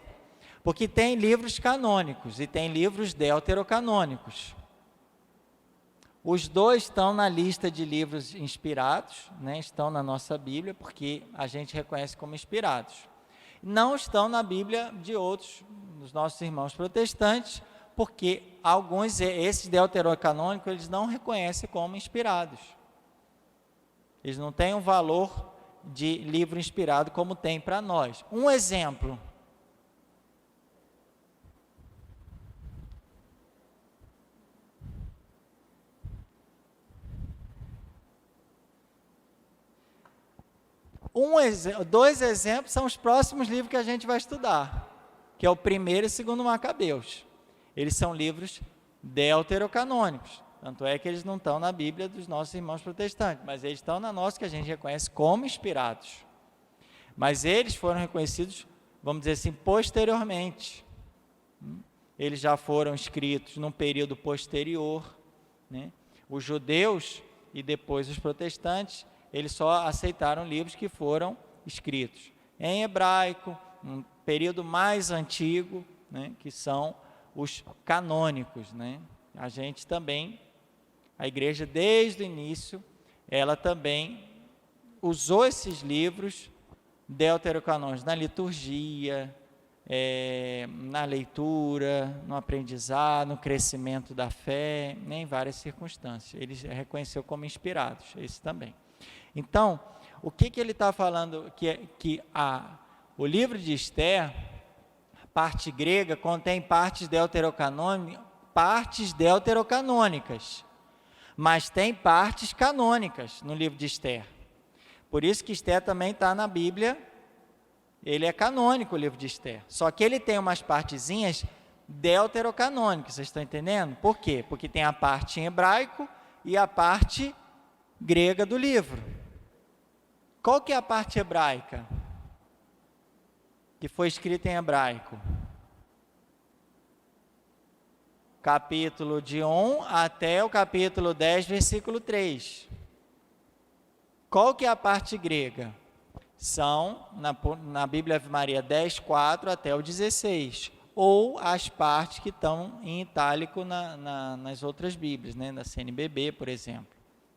A: porque tem livros canônicos e tem livros deuterocanônicos. Os dois estão na lista de livros inspirados, né? Estão na nossa Bíblia, porque a gente reconhece como inspirados. Não estão na Bíblia de outros, dos nossos irmãos protestantes, porque esses deuterocanônicos, eles não reconhecem como inspirados. Eles não têm um valor de livro inspirado como tem para nós. Um exemplo. Dois exemplos são os próximos livros que a gente vai estudar, que é o 1º e 2º Macabeus. Eles são livros deuterocanônicos, tanto é que eles não estão na Bíblia dos nossos irmãos protestantes, mas eles estão na nossa, que a gente reconhece como inspirados. Mas eles foram reconhecidos, vamos dizer assim, posteriormente. Eles já foram escritos num período posterior, né? Os judeus e depois os protestantes, eles só aceitaram livros que foram escritos em hebraico, um período mais antigo, né? Que são os canônicos, né? A gente também, a igreja desde o início, ela também usou esses livros deuterocanônicos na liturgia, na leitura, no aprendizado, no crescimento da fé, em várias circunstâncias. Ele reconheceu como inspirados, esse também. Então, o que ele está falando? O livro de Esther, a parte grega, contém partes deuterocanônicas, mas tem partes canônicas no livro de Esther. Por isso que Esther também está na Bíblia. Ele é canônico, o livro de Esther. Só que ele tem umas partezinhas deuterocanônicas, vocês estão entendendo? Por quê? Porque tem a parte em hebraico e a parte grega do livro. Qual que é a parte hebraica? Que foi escrita em hebraico. Capítulo de 1 até o capítulo 10, versículo 3. Qual que é a parte grega? São, na Bíblia Ave Maria, 10, 4 até o 16, ou as partes que estão em itálico nas outras Bíblias, né? Na CNBB, por exemplo,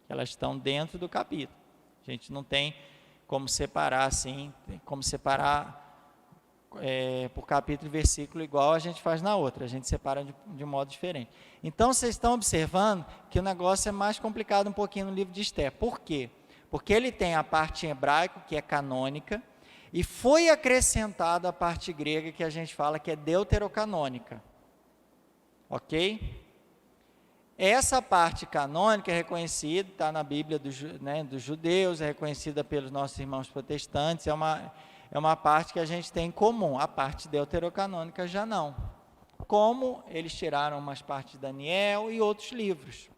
A: elas estão dentro do capítulo. A gente não tem como separar assim, como separar por capítulo e versículo igual a gente faz na outra, a gente separa de um modo diferente. Então, vocês estão observando que o negócio é mais complicado um pouquinho no livro de Esther. Por quê? Porque ele tem a parte em hebraico, que é canônica, e foi acrescentada a parte grega, que a gente fala que é deuterocanônica. Ok? Essa parte canônica é reconhecida, está na Bíblia dos judeus, é reconhecida pelos nossos irmãos protestantes, é uma parte que a gente tem em comum. A parte deuterocanônica já não. Como eles tiraram umas partes de Daniel e outros livros.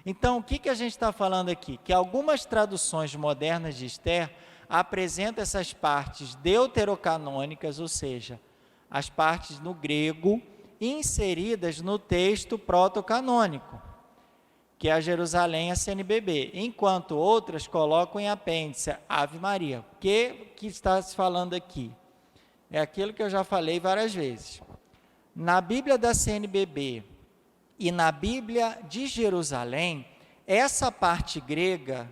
A: Então, o que a gente está falando aqui? Que algumas traduções modernas de Esther apresentam essas partes deuterocanônicas, ou seja, as partes no grego, inseridas no texto protocanônico, que é a Jerusalém, a CNBB, enquanto outras colocam em apêndice Ave Maria. O que está se falando aqui? É aquilo que eu já falei várias vezes. Na Bíblia da CNBB e na Bíblia de Jerusalém, essa parte grega,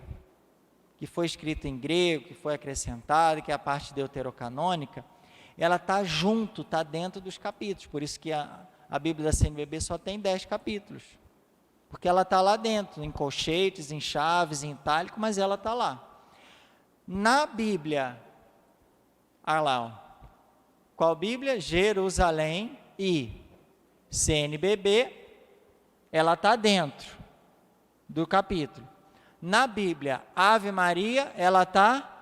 A: que foi escrita em grego, que foi acrescentada, que é a parte deuterocanônica, ela está junto, está dentro dos capítulos. Por isso que a Bíblia da CNBB só tem 10 capítulos. Porque ela está lá dentro, em colchetes, em chaves, em itálico, mas ela está lá. Na Bíblia, qual Bíblia? Jerusalém e CNBB, ela está dentro do capítulo. Na Bíblia, Ave Maria, ela está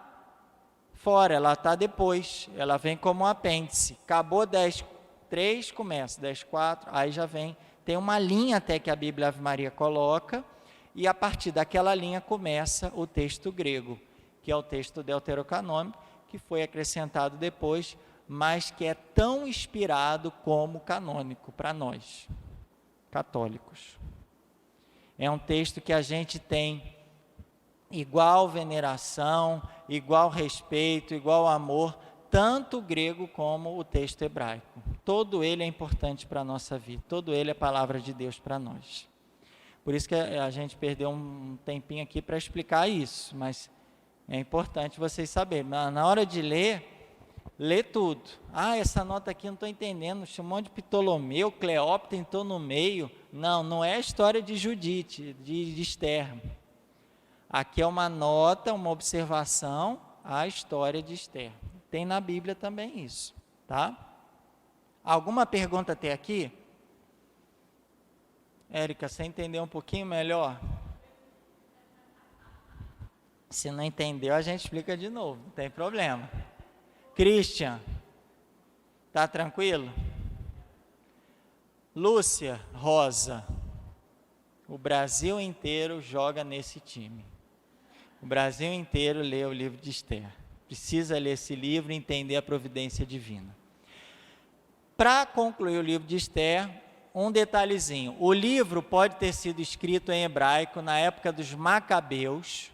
A: fora, ela está depois, ela vem como um apêndice. Acabou 10:3, começa 10:4, aí já vem, tem uma linha até que a Bíblia Ave Maria coloca, e a partir daquela linha começa o texto grego, que é o texto deuterocanônico, que foi acrescentado depois, mas que é tão inspirado como canônico para nós, católicos. É um texto que a gente tem igual veneração, igual respeito, igual amor, tanto o grego como o texto hebraico. Todo ele é importante para a nossa vida, todo ele é palavra de Deus para nós. Por isso que a gente perdeu um tempinho aqui para explicar isso, mas é importante vocês saberem. Na hora de ler, lê tudo. Essa nota aqui eu não estou entendendo, chamou de Ptolomeu, Cleópatra entrou no meio. Não é a história de Judite, de Esther. Aqui é uma nota, uma observação à história de Esther. Tem na Bíblia também isso, tá? Alguma pergunta até aqui? Érica, você entendeu um pouquinho melhor? Se não entendeu, a gente explica de novo, não tem problema. Christian, tá tranquilo? Lúcia, Rosa, o Brasil inteiro joga nesse time. O Brasil inteiro lê o livro de Esther. Precisa ler esse livro e entender a providência divina. Para concluir o livro de Esther, um detalhezinho. O livro pode ter sido escrito em hebraico na época dos Macabeus.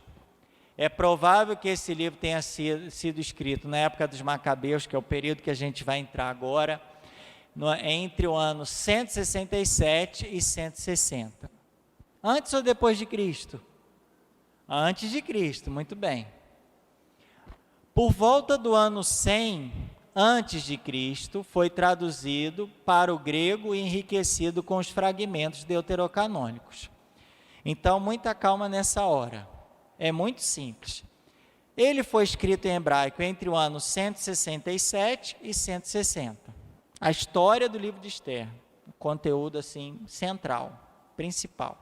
A: É provável que esse livro tenha sido escrito na época dos Macabeus, que é o período que a gente vai entrar agora, entre o ano 167 e 160. Antes ou depois de Cristo? Antes de Cristo, muito bem. Por volta do ano 100 antes de Cristo, foi traduzido para o grego e enriquecido com os fragmentos deuterocanônicos. Então, muita calma nessa hora. É muito simples. Ele foi escrito em hebraico entre o ano 167 e 160. A história do livro de Esther, o conteúdo assim central, principal.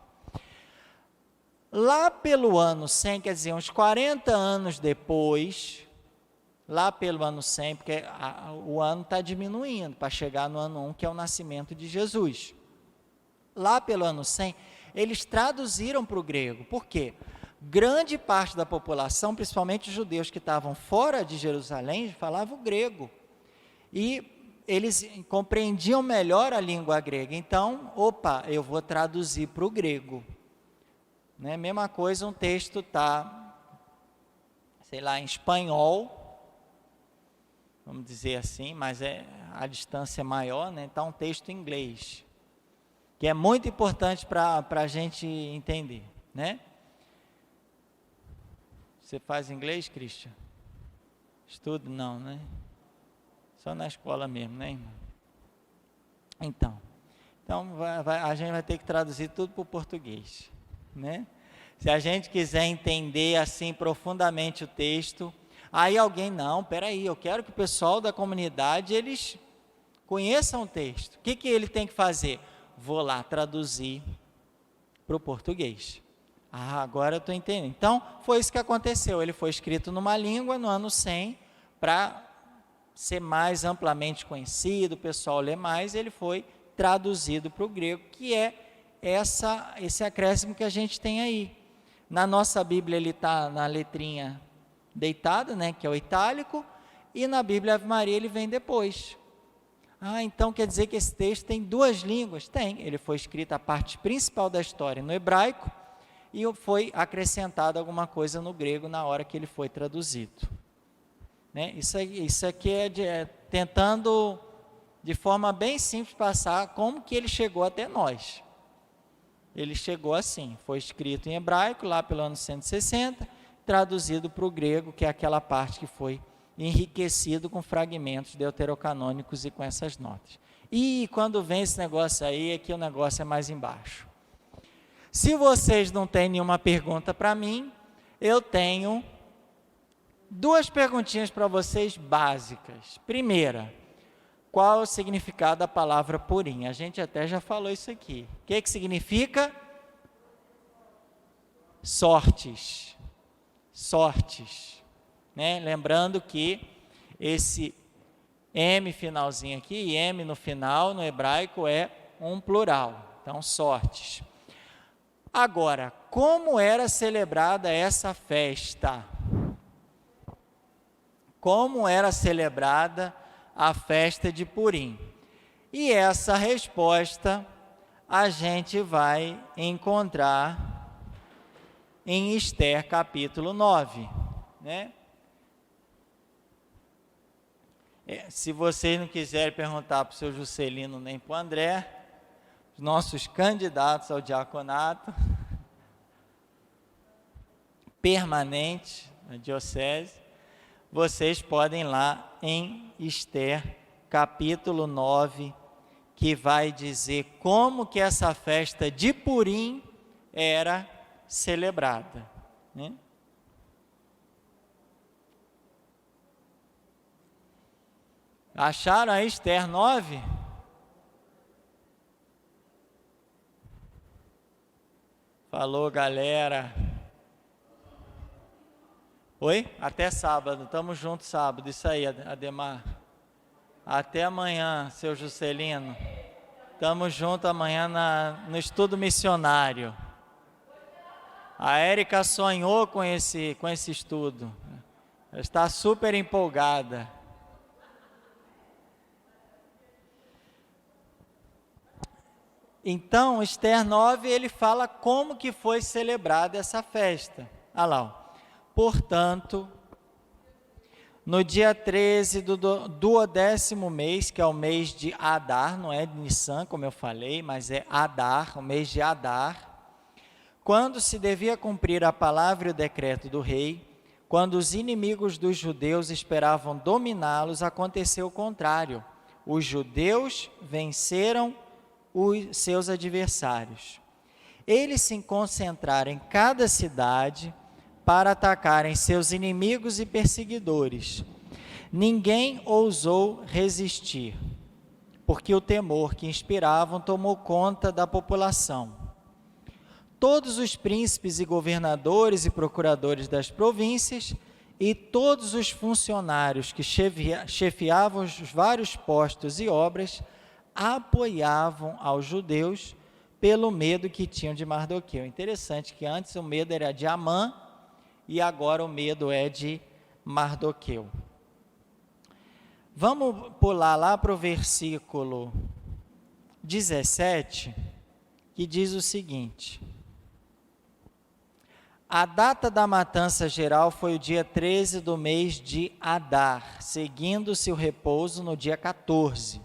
A: Lá pelo ano 100, quer dizer, uns 40 anos depois, lá pelo ano 100, porque o ano está diminuindo para chegar no ano 1, que é o nascimento de Jesus. Lá pelo ano 100, eles traduziram para o grego. Por quê? Grande parte da população, principalmente os judeus que estavam fora de Jerusalém, falavam grego. E eles compreendiam melhor a língua grega. Então, eu vou traduzir para o grego. Né? Mesma coisa, um texto está, sei lá, em espanhol, vamos dizer assim, mas a distância é maior, né? Então, um texto em inglês, que é muito importante para a gente entender, né? Você faz inglês, Christian? Estudo? Não, né? Só na escola mesmo, né, irmão? Então a gente vai ter que traduzir tudo para o português, né? Se a gente quiser entender assim profundamente o texto, aí alguém, não, peraí, eu quero que o pessoal da comunidade, eles conheçam o texto. O que ele tem que fazer? Vou lá traduzir para o português. Agora eu estou entendendo. Então, foi isso que aconteceu. Ele foi escrito numa língua no ano 100, para ser mais amplamente conhecido, o pessoal lê mais, ele foi traduzido para o grego, que é esse acréscimo que a gente tem aí. Na nossa Bíblia ele está na letrinha deitada, né, que é o itálico, e na Bíblia Ave Maria ele vem depois. Então quer dizer que esse texto tem duas línguas? Tem. Ele foi escrito a parte principal da história no hebraico, e foi acrescentado alguma coisa no grego na hora que ele foi traduzido. Né? Isso aqui é tentando, de forma bem simples, passar como que ele chegou até nós. Ele chegou assim, foi escrito em hebraico, lá pelo ano 160, traduzido para o grego, que é aquela parte que foi enriquecido com fragmentos deuterocanônicos e com essas notas. E quando vem esse negócio aí, é que o negócio é mais embaixo. Se vocês não têm nenhuma pergunta para mim, eu tenho duas perguntinhas para vocês básicas. Primeira, qual é o significado da palavra Purim? A gente até já falou isso aqui. O que significa? Sortes. Sortes. Né? Lembrando que esse M finalzinho aqui, e M no final, no hebraico, é um plural. Então, sortes. Agora, como era celebrada essa festa? Como era celebrada a festa de Purim? E essa resposta a gente vai encontrar em Esther capítulo 9, né? Se vocês não quiserem perguntar para o seu Juscelino nem para o André, os nossos candidatos ao diaconato permanente na diocese, vocês podem ir lá em Esther, capítulo 9, que vai dizer como que essa festa de Purim era celebrada, né? Acharam a Esther 9? Falou, galera. Oi? Até sábado, estamos juntos sábado, isso aí, Ademar. Até amanhã, seu Juscelino. Estamos juntos amanhã no estudo missionário. A Érica sonhou com esse estudo. Ela está super empolgada. Então, Esther 9, ele fala como que foi celebrada essa festa. Olha lá, ó. Portanto, no dia 13 do 12º mês, que é o mês de Adar, não é de Nissan, como eu falei, mas é Adar, o mês de Adar, quando se devia cumprir a palavra e o decreto do rei, quando os inimigos dos judeus esperavam dominá-los, aconteceu o contrário. Os judeus venceram os seus adversários. Eles se concentraram em cada cidade para atacarem seus inimigos e perseguidores. Ninguém ousou resistir, porque o temor que inspiravam tomou conta da população. Todos os príncipes e governadores e procuradores das províncias e todos os funcionários que chefiavam os vários postos e obras apoiavam aos judeus pelo medo que tinham de Mardoqueu. Interessante que antes o medo era de Amã e agora o medo é de Mardoqueu. Vamos pular lá para o versículo 17, que diz o seguinte: a data da matança geral foi o dia 13 do mês de Adar, seguindo-se o repouso no dia 14.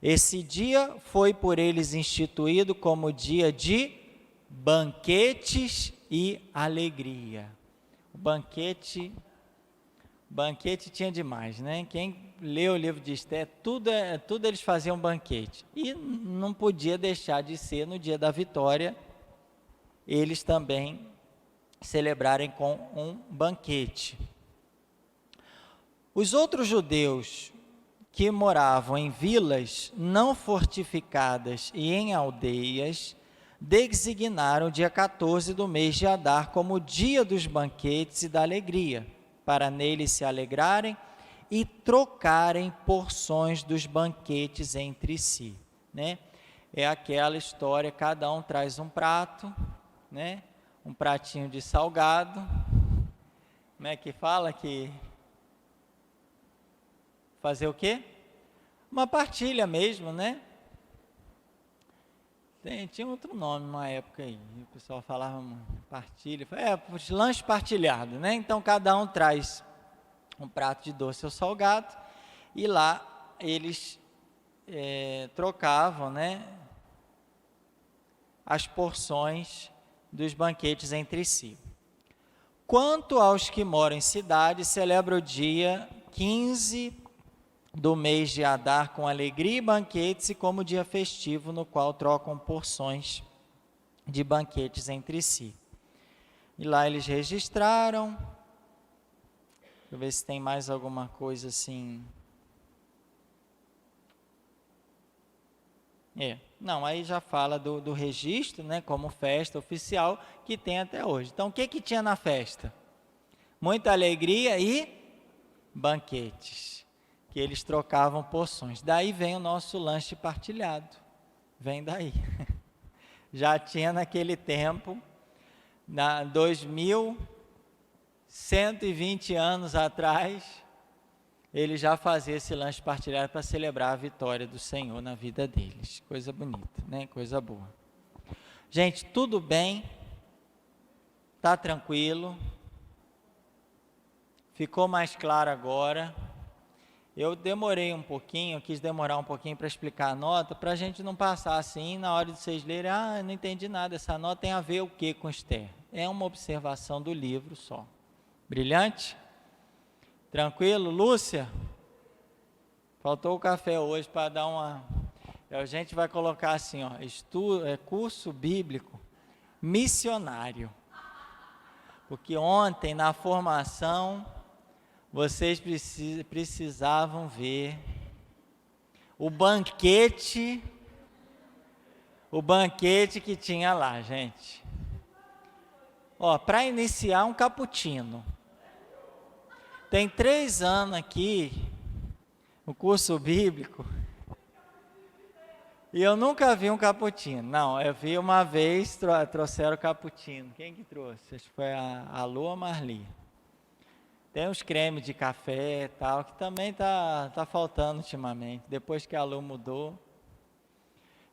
A: Esse dia foi por eles instituído como dia de banquetes e alegria. O banquete tinha demais, né? Quem lê o livro de Esther, tudo eles faziam banquete. E não podia deixar de ser no dia da vitória, eles também celebrarem com um banquete. Os outros judeus que moravam em vilas não fortificadas e em aldeias, designaram o dia 14 do mês de Adar como o dia dos banquetes e da alegria, para nele se alegrarem e trocarem porções dos banquetes entre si, né? É aquela história, cada um traz um prato, né? Um pratinho de salgado, como é que fala que... Fazer o quê? Uma partilha mesmo, né? Tinha outro nome numa época aí, o pessoal falava partilha, lanche partilhado, né? Então cada um traz um prato de doce ou salgado e lá eles trocavam, né, as porções dos banquetes entre si. Quanto aos que moram em cidade, celebra o dia 15 do mês de Adar com alegria e banquetes e como dia festivo no qual trocam porções de banquetes entre si. E lá eles registraram. Deixa eu ver se tem mais alguma coisa assim. Não, aí já fala do registro, né, como festa oficial que tem até hoje. Então, o que tinha na festa? Muita alegria e banquetes, que eles trocavam porções. Daí vem o nosso lanche partilhado, vem daí. Já tinha naquele tempo, 2120 anos atrás, ele já fazia esse lanche partilhado para celebrar a vitória do Senhor na vida deles. Coisa bonita, né? Coisa boa. Gente, tudo bem? Tá tranquilo? Ficou mais claro agora? Eu demorei um pouquinho, quis demorar um pouquinho para explicar a nota, para a gente não passar assim, na hora de vocês lerem, eu não entendi nada, essa nota tem a ver o que com Esther? É uma observação do livro só. Brilhante? Tranquilo? Lúcia? Faltou o café hoje para dar uma... A gente vai colocar assim, ó, curso bíblico missionário. Porque ontem, na formação, vocês precisavam ver o banquete que tinha lá, gente. Ó, para iniciar, um cappuccino. Tem 3 anos aqui, o curso bíblico, e eu nunca vi um cappuccino. Não, eu vi uma vez, trouxeram cappuccino. Quem que trouxe? Acho que foi a Lu ou a Marli. Tem uns cremes de café e tal, que também tá faltando ultimamente, depois que a Lu mudou.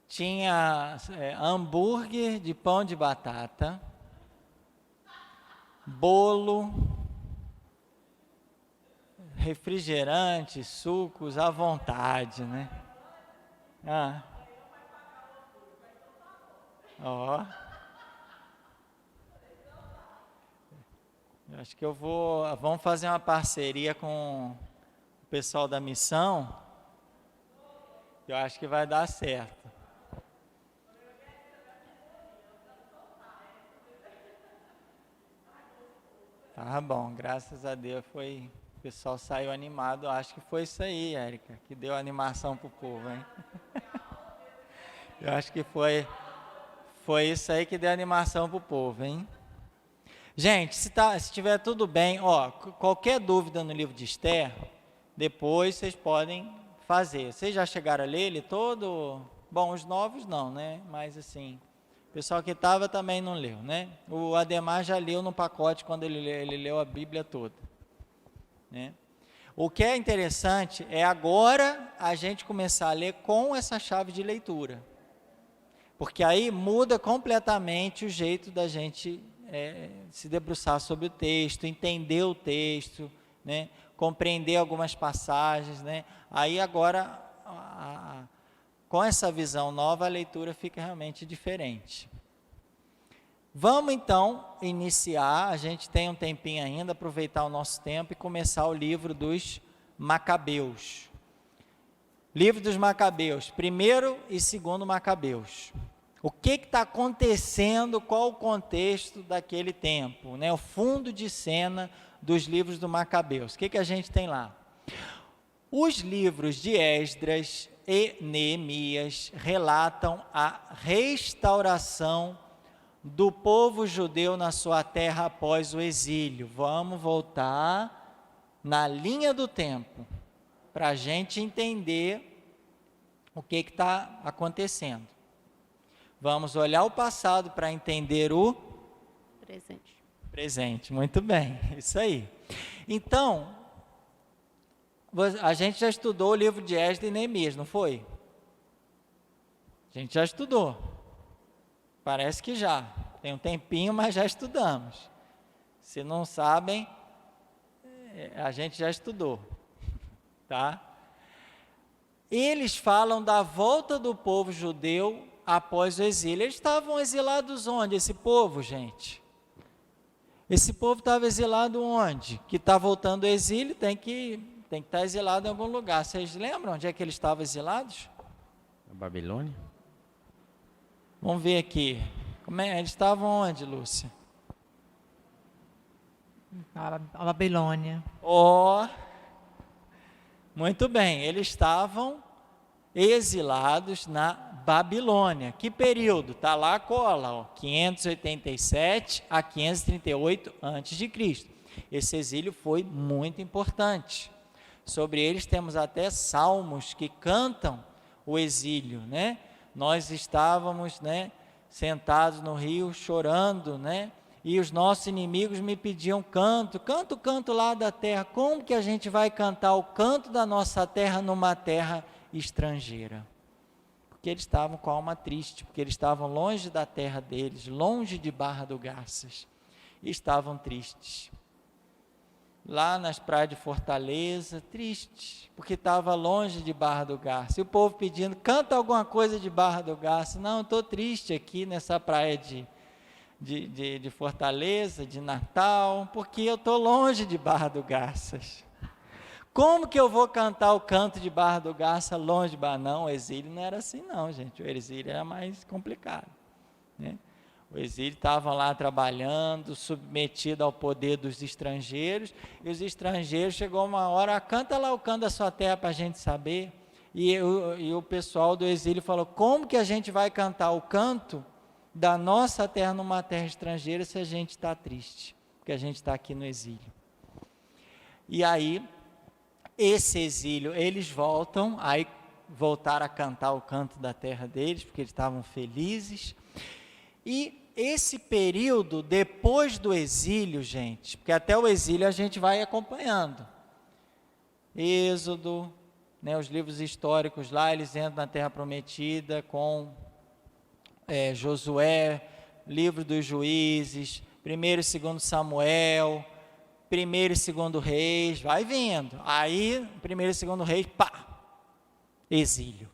A: Tinha hambúrguer de pão de batata, bolo, refrigerante, sucos à vontade, né? Ó. Eu acho que vamos fazer uma parceria com o pessoal da missão, eu acho que vai dar certo. Tá bom, graças a Deus o pessoal saiu animado, acho que foi isso aí, Érica, que deu animação pro povo, hein? Eu acho que foi isso aí que deu animação pro povo, hein? Gente, se tiver tudo bem, qualquer dúvida no livro de Esther, depois vocês podem fazer. Vocês já chegaram a ler ele todo? Bom, os novos não, né? Mas assim, o pessoal que estava também não leu, né? O Ademar já leu no pacote quando ele leu a Bíblia toda, né? O que é interessante é agora a gente começar a ler com essa chave de leitura, porque aí muda completamente o jeito da gente se debruçar sobre o texto, entender o texto, né? Compreender algumas passagens, né? Aí agora, com essa visão nova, a leitura fica realmente diferente. Vamos então iniciar, a gente tem um tempinho ainda, aproveitar o nosso tempo e começar o livro dos Macabeus. Livro dos Macabeus, 1º e 2º Macabeus. O que está acontecendo, qual o contexto daquele tempo, né? O fundo de cena dos livros do Macabeus. O que a gente tem lá? Os livros de Esdras e Neemias relatam a restauração do povo judeu na sua terra após o exílio. Vamos voltar na linha do tempo, para a gente entender o que está acontecendo. Vamos olhar o passado para entender o presente. Muito bem, isso aí. Então, a gente já estudou o livro de Esdras e Neemias, não foi? A gente já estudou. Parece que já. Tem um tempinho, mas já estudamos. Se não sabem, a gente já estudou. Tá? Eles falam da volta do povo judeu após o exílio. Eles estavam exilados onde, esse povo, gente? Esse povo estava exilado onde? Que está voltando do exílio, tem que estar exilado em algum lugar. Vocês lembram onde é que eles estavam exilados?
B: Na Babilônia.
A: Vamos ver aqui. Eles estavam onde, Lúcia?
C: A Babilônia.
A: Muito bem, eles estavam exilados na Babilônia. Que período? Está lá a cola, 587 a 538 a.C. Esse exílio foi muito importante. Sobre eles temos até salmos que cantam o exílio, né? Nós estávamos, né, sentados no rio chorando, né? E os nossos inimigos me pediam canto lá da terra. Como que a gente vai cantar o canto da nossa terra numa terra estrangeira? Porque eles estavam com a alma triste, porque eles estavam longe da terra deles, longe de Barra do Garças, e estavam tristes. Lá nas praias de Fortaleza, tristes, porque estava longe de Barra do Garças. E o povo pedindo, canta alguma coisa de Barra do Garças. Não, estou triste aqui nessa praia de Fortaleza, de Natal, porque eu estou longe de Barra do Garças. Como que eu vou cantar o canto de Barra do Garças longe de Barra? Não, o exílio não era assim não, gente. O exílio era mais complicado, né? O exílio estavam lá trabalhando, submetido ao poder dos estrangeiros, e os estrangeiros, chegou uma hora, canta lá o canto da sua terra para a gente saber, e o pessoal do exílio falou, como que a gente vai cantar o canto da nossa terra numa terra estrangeira se a gente está triste, porque a gente está aqui no exílio? E aí, esse exílio, eles voltam, aí voltaram a cantar o canto da terra deles, porque eles estavam felizes. E esse período, depois do exílio, gente, porque até o exílio a gente vai acompanhando. Êxodo, né, os livros históricos lá, eles entram na Terra Prometida com Josué, livro dos Juízes, 1º e 2º Samuel, 1º e 2º Reis, vai vindo. Aí, 1º e 2º Reis, pá, exílio.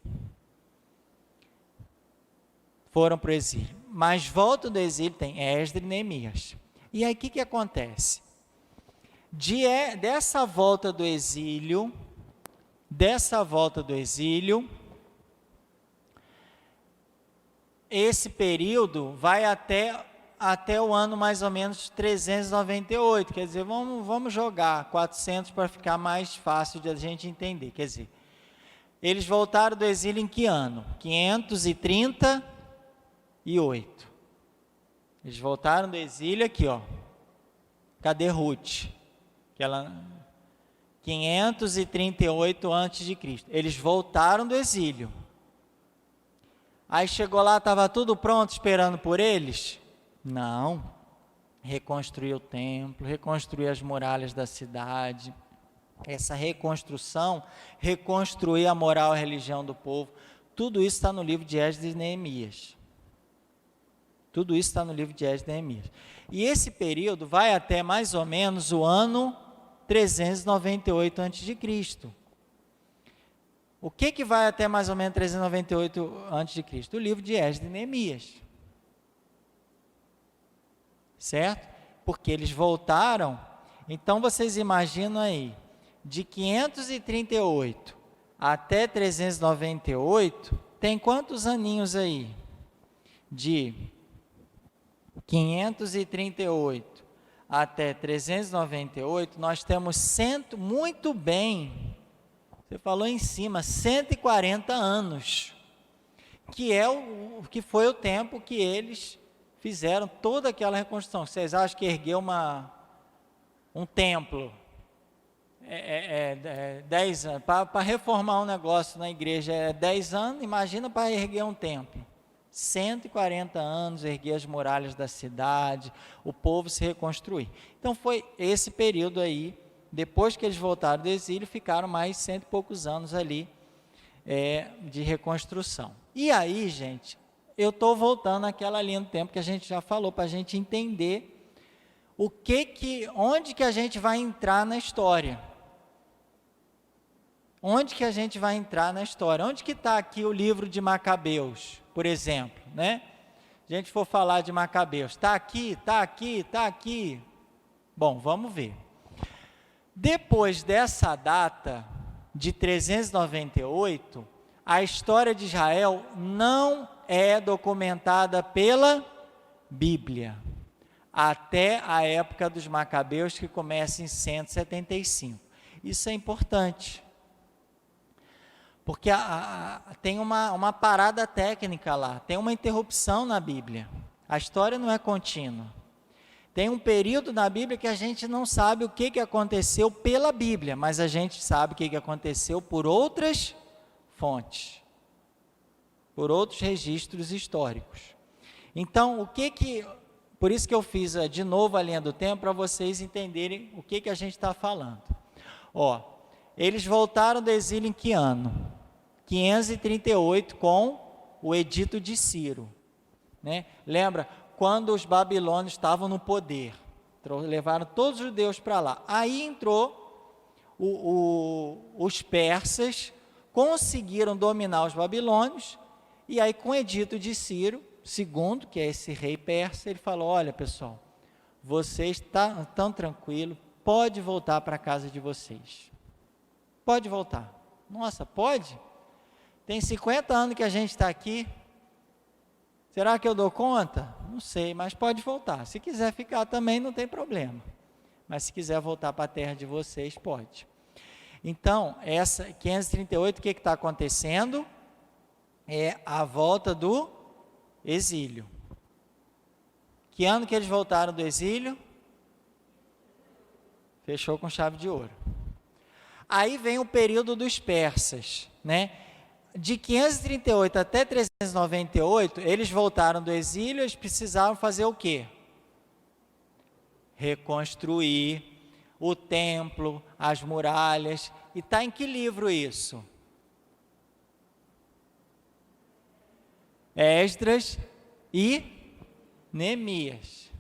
A: Foram para o exílio. Mas volta do exílio, tem Esdras e Neemias. E aí, o que acontece? Dessa volta do exílio, esse período vai até o ano mais ou menos 398, quer dizer, vamos jogar 400 para ficar mais fácil de a gente entender, quer dizer, eles voltaram do exílio em que ano? 538. Eles voltaram do exílio aqui, ó. Cadê Ruth? 538 a.C. Eles voltaram do exílio. Aí chegou lá, estava tudo pronto esperando por eles? Não. Reconstruiu o templo, reconstruiu as muralhas da cidade. Essa reconstrução, reconstruir a moral e a religião do povo, tudo isso está no livro de Esdras e Neemias. Tudo isso está no livro de Esdras e Neemias. E esse período vai até mais ou menos o ano 398 a.C. O que vai até mais ou menos 398 a.C.? O livro de Esdras e Neemias. Certo? Porque eles voltaram. Então vocês imaginam aí, de 538 até 398, tem quantos aninhos aí? De 538 até 398, nós temos muito bem, você falou em cima, 140 anos, que foi o tempo que eles fizeram toda aquela reconstrução. Vocês acham que erguer um templo, 10 anos, para reformar um negócio na igreja é 10 anos, imagina para erguer um templo. 140 anos, erguer as muralhas da cidade, o povo se reconstruir. Então foi esse período aí, depois que eles voltaram do exílio, ficaram mais 100 e poucos anos ali de reconstrução. E aí, gente, eu estou voltando àquela linha do tempo que a gente já falou, para a gente entender onde que a gente vai entrar na história. Onde que a gente vai entrar na história? Onde que está aqui o livro de Macabeus, por exemplo, né? Se a gente for falar de Macabeus, está aqui, está aqui, está aqui. Bom, vamos ver. Depois dessa data de 398, a história de Israel não é documentada pela Bíblia, até a época dos Macabeus, que começa em 175. Isso é importante, porque tem uma parada técnica lá, tem uma interrupção na Bíblia, a história não é contínua. Tem um período na Bíblia que a gente não sabe o que aconteceu pela Bíblia, mas a gente sabe o que aconteceu por outras fontes, por outros registros históricos. Então, por isso que eu fiz de novo a linha do tempo, para vocês entenderem o que a gente está falando. Eles voltaram do exílio em que ano? 538, com o edito de Ciro, né? Lembra? Quando os babilônios estavam no poder, levaram todos os judeus para lá. Aí entrou os persas, conseguiram dominar os babilônios, e aí com o edito de Ciro II, que é esse rei persa, ele falou: olha pessoal, vocês estão tranquilos, pode voltar para a casa de vocês. Pode voltar. Nossa, pode? Tem 50 anos que a gente está aqui. Será que eu dou conta? Não sei, mas pode voltar. Se quiser ficar também, não tem problema. Mas se quiser voltar para a terra de vocês, pode. Então, essa 538, o que está acontecendo? É a volta do exílio. Que ano que eles voltaram do exílio? Fechou com chave de ouro. Aí vem o período dos persas, né? De 538 até 398, eles voltaram do exílio, eles precisavam fazer o quê? Reconstruir o templo, as muralhas. E está em que livro isso? Esdras e Neemias.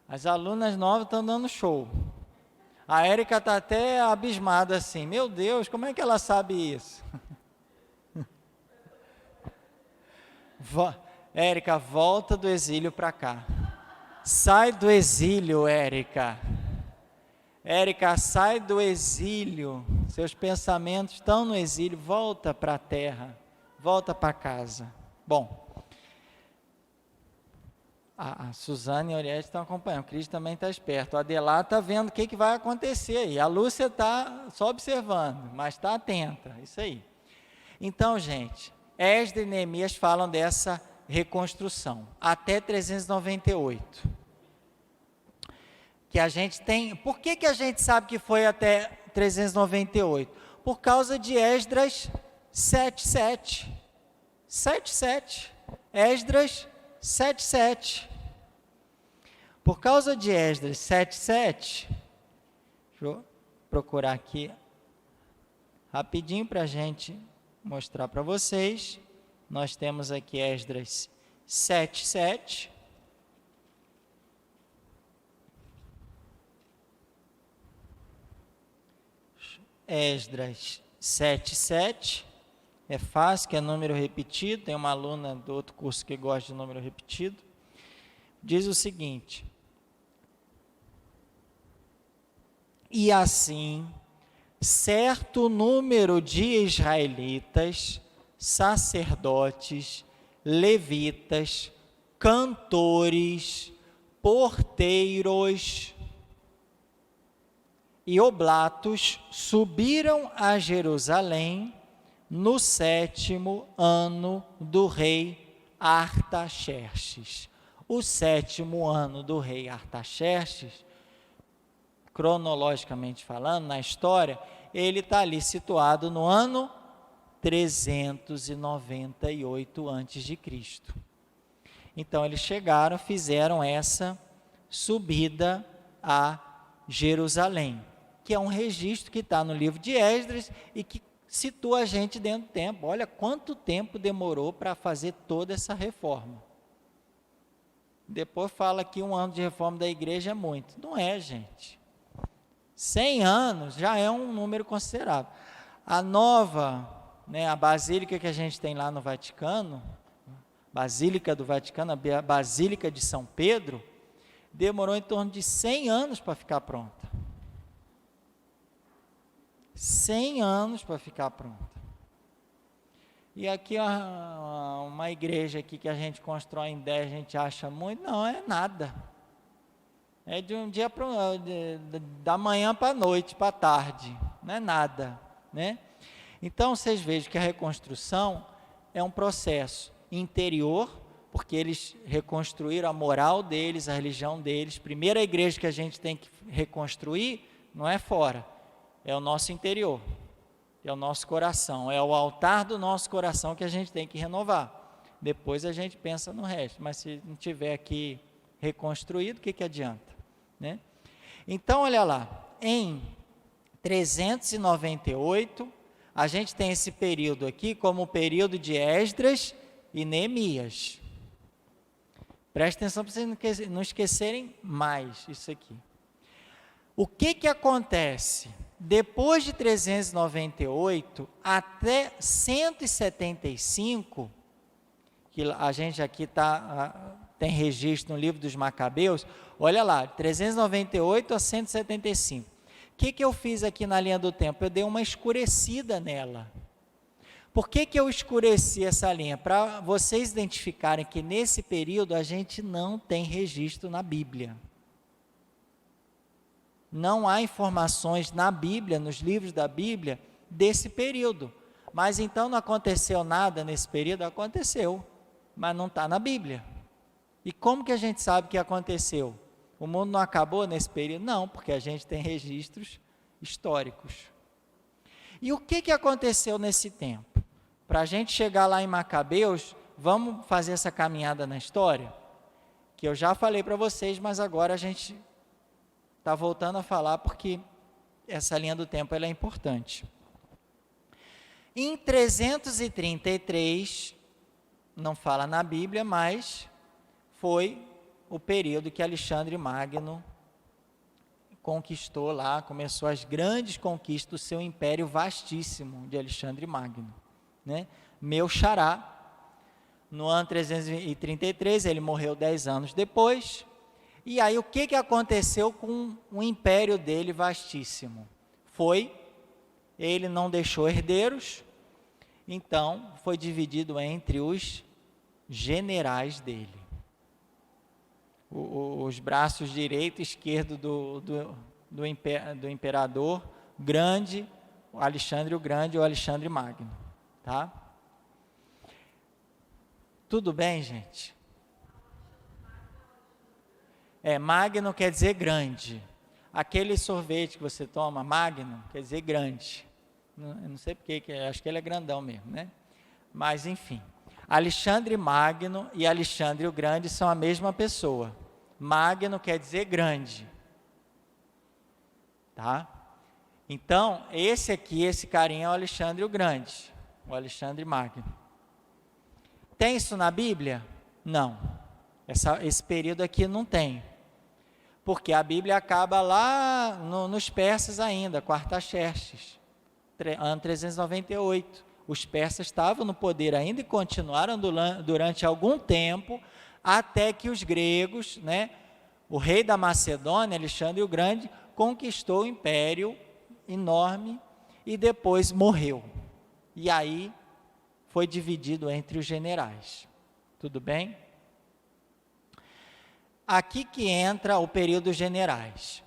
A: As alunas novas estão dando show. A Érica está até abismada assim. Meu Deus, como é que ela sabe isso? Érica, volta do exílio para cá. Sai do exílio, Érica. Érica, sai do exílio. Seus pensamentos estão no exílio. Volta para a terra. Volta para casa. Bom, a Suzane e a Oriette estão acompanhando. O Cris também está esperto. A Adelar está vendo o que vai acontecer aí. A Lúcia está só observando, mas está atenta. Isso aí. Então, gente, Esdras e Neemias falam dessa reconstrução até 398. Que a gente tem. Por que a gente sabe que foi até 398? Por causa de Esdras 7:7. 7:7. Esdras 7:7. Por causa de Esdras 7:7, deixa eu procurar aqui rapidinho para a gente mostrar para vocês. Nós temos aqui Esdras 7:7. Esdras 7:7. É fácil, que é número repetido. Tem uma aluna do outro curso que gosta de número repetido. Diz o seguinte: e assim, certo número de israelitas, sacerdotes, levitas, cantores, porteiros e oblatos subiram a Jerusalém no 7º ano do rei Artaxerxes. O 7º ano do rei Artaxerxes, cronologicamente falando, na história, ele está ali situado no ano 398 a.C. Então, eles chegaram, fizeram essa subida a Jerusalém, que é um registro que está no livro de Esdras e que situa a gente dentro do tempo. Olha quanto tempo demorou para fazer toda essa reforma. Depois fala que 1 ano de reforma da igreja é muito. Não é, gente. 100 anos já é um número considerável. A nova, a basílica que a gente tem lá no Vaticano, Basílica do Vaticano, a Basílica de São Pedro, demorou em torno de 100 anos para ficar pronta. 100 anos para ficar pronta. E aqui uma igreja aqui que a gente constrói em 10, a gente acha muito, não, é nada. É de um dia para da manhã para a noite, para a tarde, não é nada, né? Então vocês vejam que a reconstrução é um processo interior, porque eles reconstruíram a moral deles, a religião deles. Primeira igreja que a gente tem que reconstruir não é fora, é o nosso interior, é o nosso coração, é o altar do nosso coração que a gente tem que renovar. Depois a gente pensa no resto, mas se não tiver aqui reconstruído, o que adianta, né? Então, olha lá, em 398, a gente tem esse período aqui como o período de Esdras e Neemias. Preste atenção para vocês não esquecerem mais isso aqui. O que acontece? Depois de 398 até 175, que a gente aqui tem registro no livro dos Macabeus, olha lá, 398 a 175. O que eu fiz aqui na linha do tempo? Eu dei uma escurecida nela. Por que eu escureci essa linha? Para vocês identificarem que nesse período a gente não tem registro na Bíblia. Não há informações na Bíblia, nos livros da Bíblia, desse período. Mas então não aconteceu nada nesse período? Aconteceu, mas não está na Bíblia. E como que a gente sabe que aconteceu? O mundo não acabou nesse período? Não, porque a gente tem registros históricos. E o que aconteceu nesse tempo? Para a gente chegar lá em Macabeus, vamos fazer essa caminhada na história, que eu já falei para vocês, mas agora a gente está voltando a falar porque essa linha do tempo ela é importante. Em 333, não fala na Bíblia, mas foi o período que Alexandre Magno conquistou lá, começou as grandes conquistas do seu império vastíssimo de Alexandre Magno, né? Meu xará, no ano 333, ele morreu 10 anos depois, e aí o que aconteceu com o império dele vastíssimo? Ele não deixou herdeiros, então foi dividido entre os generais dele. Os braços direito e esquerdo do imperador grande, o Alexandre o Grande ou Alexandre Magno, tá? Tudo bem, gente? Magno quer dizer grande. Aquele sorvete que você toma, Magno, quer dizer grande. Não sei porque, acho que ele é grandão mesmo, né? Mas, enfim. Alexandre Magno e Alexandre o Grande são a mesma pessoa. Magno quer dizer grande. Tá? Então, esse carinha é o Alexandre o Grande, o Alexandre Magno. Tem isso na Bíblia? Não. Esse período aqui não tem. Porque a Bíblia acaba lá nos persas ainda, com Artaxerxes, ano 398. Os persas estavam no poder ainda e continuaram durante algum tempo, até que os gregos, né, o rei da Macedônia, Alexandre o Grande, conquistou o império enorme e depois morreu. E aí foi dividido entre os generais. Tudo bem? Aqui que entra o período dos generais.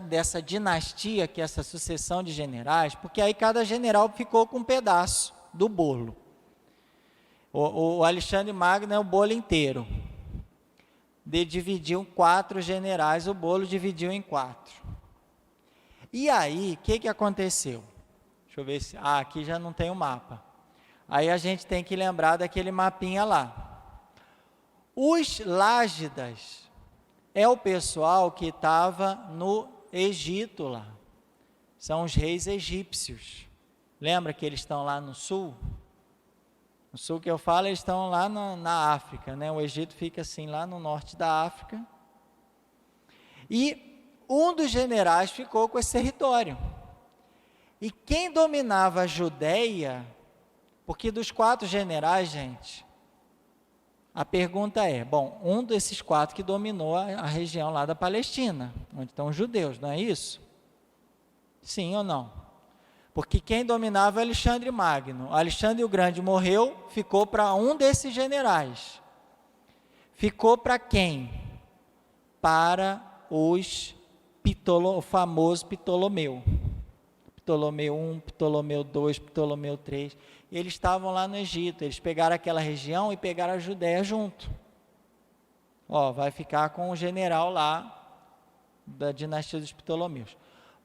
A: Dessa dinastia, que é essa sucessão de generais, porque aí cada general ficou com um pedaço do bolo. O Alexandre Magno é o bolo inteiro. Dividiu 4 generais, o bolo dividiu em 4. E aí, o que aconteceu? Deixa eu ver se... aqui já não tem o mapa. Aí a gente tem que lembrar daquele mapinha lá. Os lágidas é o pessoal que estava no Egito lá. São os reis egípcios. Lembra que eles estão lá no sul? No sul que eu falo, eles estão lá na África, né? O Egito fica assim lá no norte da África. E um dos generais ficou com esse território. E quem dominava a Judeia, porque dos 4 generais, gente, a pergunta é, um desses 4 que dominou a região lá da Palestina, onde estão os judeus, não é isso? Sim ou não? Porque quem dominava é Alexandre Magno. Alexandre o Grande morreu, ficou para um desses generais. Ficou para quem? Para o famoso Ptolomeu. Ptolomeu I, Ptolomeu II, Ptolomeu III. Eles estavam lá no Egito, eles pegaram aquela região e pegaram a Judéia junto. Vai ficar com o general lá da dinastia dos Ptolomeus.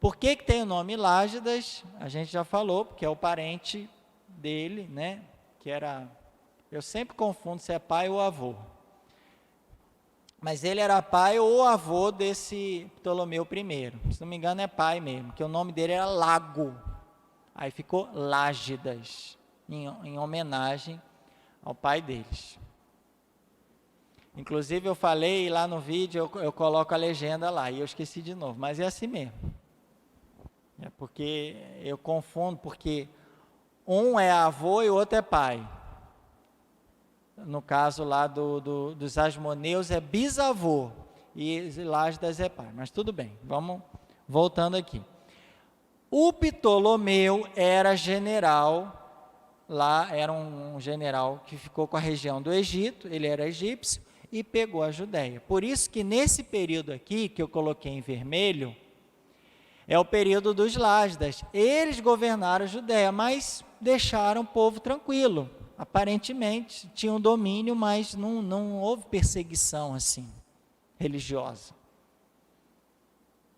A: Por que tem o nome Lágidas? A gente já falou, porque é o parente dele, né? Que era, eu sempre confundo se é pai ou avô. Mas ele era pai ou avô desse Ptolomeu I. Se não me engano é pai mesmo, que o nome dele era Lago. Aí ficou Lágidas, em homenagem ao pai deles. Inclusive eu falei lá no vídeo, eu coloco a legenda lá, e eu esqueci de novo, mas é assim mesmo. É porque eu confundo, porque um é avô e o outro é pai. No caso lá dos Asmoneus é bisavô, e Lágidas é pai, mas tudo bem, vamos voltando aqui. O Ptolomeu era general, lá era um general que ficou com a região do Egito, ele era egípcio, e pegou a Judéia. Por isso que nesse período aqui, que eu coloquei em vermelho, é o período dos Lágidas. Eles governaram a Judéia, mas deixaram o povo tranquilo. Aparentemente, tinham domínio, mas não houve perseguição assim, religiosa.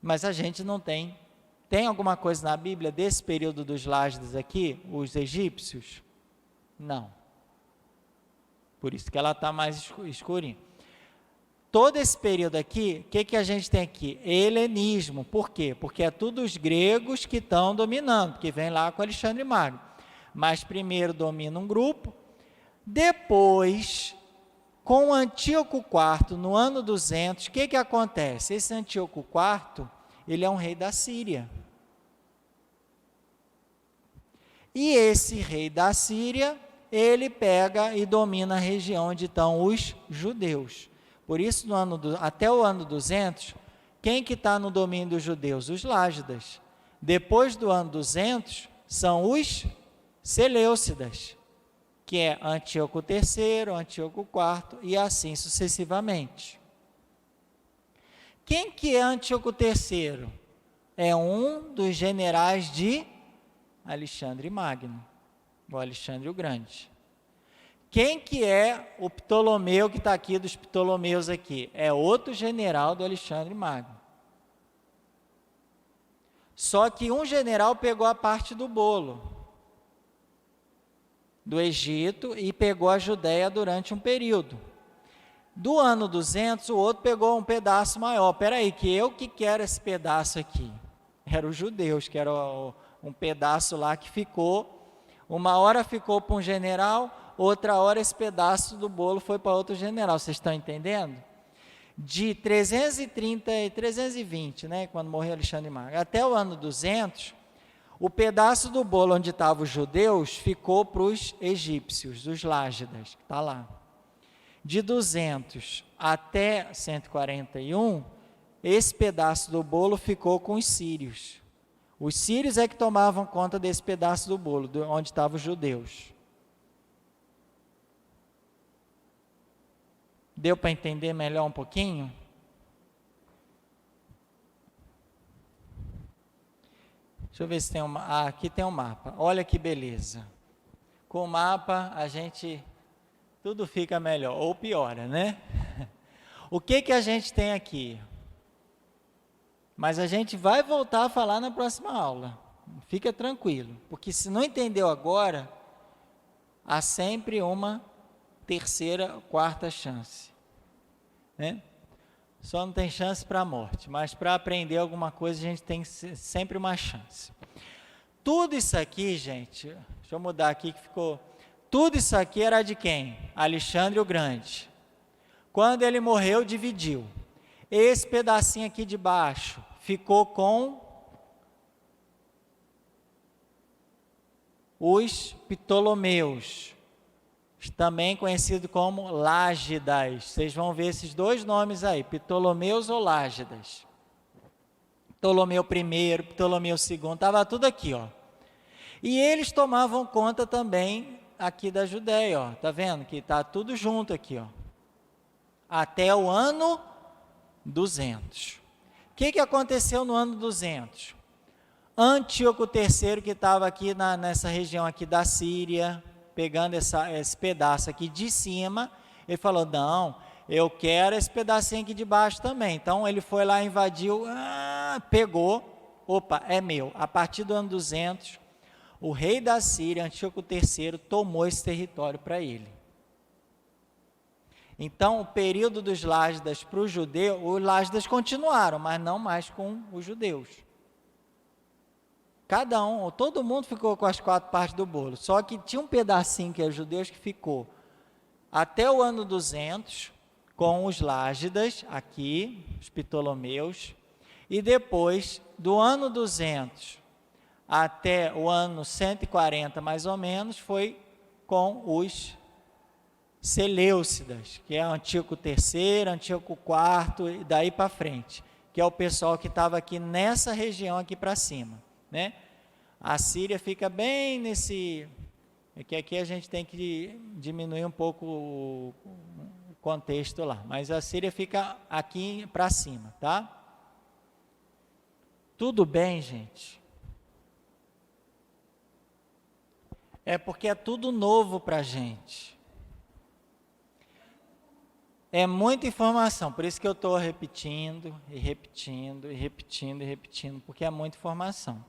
A: Mas a gente não tem Tem alguma coisa na Bíblia desse período dos Lágidas aqui, os egípcios? Não. Por isso que ela está mais escurinha. Todo esse período aqui, o que a gente tem aqui? Helenismo. Por quê? Porque é tudo os gregos que estão dominando, que vem lá com Alexandre Magno. Mas primeiro domina um grupo, depois, com Antíoco IV, no ano 200, o que acontece? Esse Antíoco IV, ele é um rei da Síria. E esse rei da Síria, ele pega e domina a região onde estão os judeus. Por isso, até o ano 200, quem que está no domínio dos judeus? Os Lágidas. Depois do ano 200, são os Seleucidas, que é Antíoco III, Antíoco IV e assim sucessivamente. Quem que é Antíoco III? É um dos generais de Alexandre Magno, o Alexandre o Grande. Quem que é o Ptolomeu que está aqui, dos Ptolomeus aqui? É outro general do Alexandre Magno. Só que um general pegou a parte do bolo do Egito e pegou a Judéia durante um período. Do ano 200, o outro pegou um pedaço maior. Espera aí, que eu que quero esse pedaço aqui. Eram os judeus, que era um pedaço lá que ficou. Uma hora ficou para um general, outra hora esse pedaço do bolo foi para outro general. Vocês estão entendendo? De 330 e 320, né, quando morreu Alexandre Magno, até o ano 200, o pedaço do bolo onde estavam os judeus ficou para os egípcios, os Lágidas, que está lá. De 200 até 141, esse pedaço do bolo ficou com os sírios. Os sírios é que tomavam conta desse pedaço do bolo, onde estavam os judeus. Deu para entender melhor um pouquinho? Deixa eu ver se tem aqui tem um mapa. Olha que beleza. Com o mapa a gente tudo fica melhor ou piora, né? O que a gente tem aqui? Mas a gente vai voltar a falar na próxima aula. Fica tranquilo, porque se não entendeu agora, há sempre uma terceira, quarta chance, né? Só não tem chance para a morte, mas para aprender alguma coisa a gente tem sempre uma chance. Tudo isso aqui, gente, deixa eu mudar aqui que ficou. Tudo isso aqui era de quem? Alexandre o Grande. Quando ele morreu, dividiu. Esse pedacinho aqui de baixo ficou com os Ptolomeus, também conhecido como Lágidas. Vocês vão ver esses dois nomes aí, Ptolomeus ou Lágidas. Ptolomeu I, Ptolomeu II, estava tudo aqui, ó. E eles tomavam conta também aqui da Judéia, ó. Tá vendo que está tudo junto aqui, ó. Até o ano 200. O que aconteceu no ano 200? Antíoco III, que estava aqui nessa região aqui da Síria, pegando esse pedaço aqui de cima, ele falou, não, eu quero esse pedacinho aqui de baixo também. Então, ele foi lá, invadiu, pegou, opa, é meu. A partir do ano 200, o rei da Síria, Antíoco III, tomou esse território para ele. Então, o período dos Lágidas para os judeus, os Lágidas continuaram, mas não mais com os judeus. Todo mundo ficou com as 4 partes do bolo, só que tinha um pedacinho que é os judeus que ficou até o ano 200 com os Lágidas, aqui, os Ptolomeus, e depois do ano 200 até o ano 140 mais ou menos, foi com os Seleucidas, que é Antíoco III, Antíoco IV e daí para frente, que é o pessoal que estava aqui nessa região aqui para cima, né? A Síria fica bem nesse, que aqui a gente tem que diminuir um pouco o contexto lá, mas a Síria fica aqui para cima, tá? Tudo bem, gente? É porque é tudo novo para a gente. É muita informação, por isso que eu estou repetindo, porque é muita informação.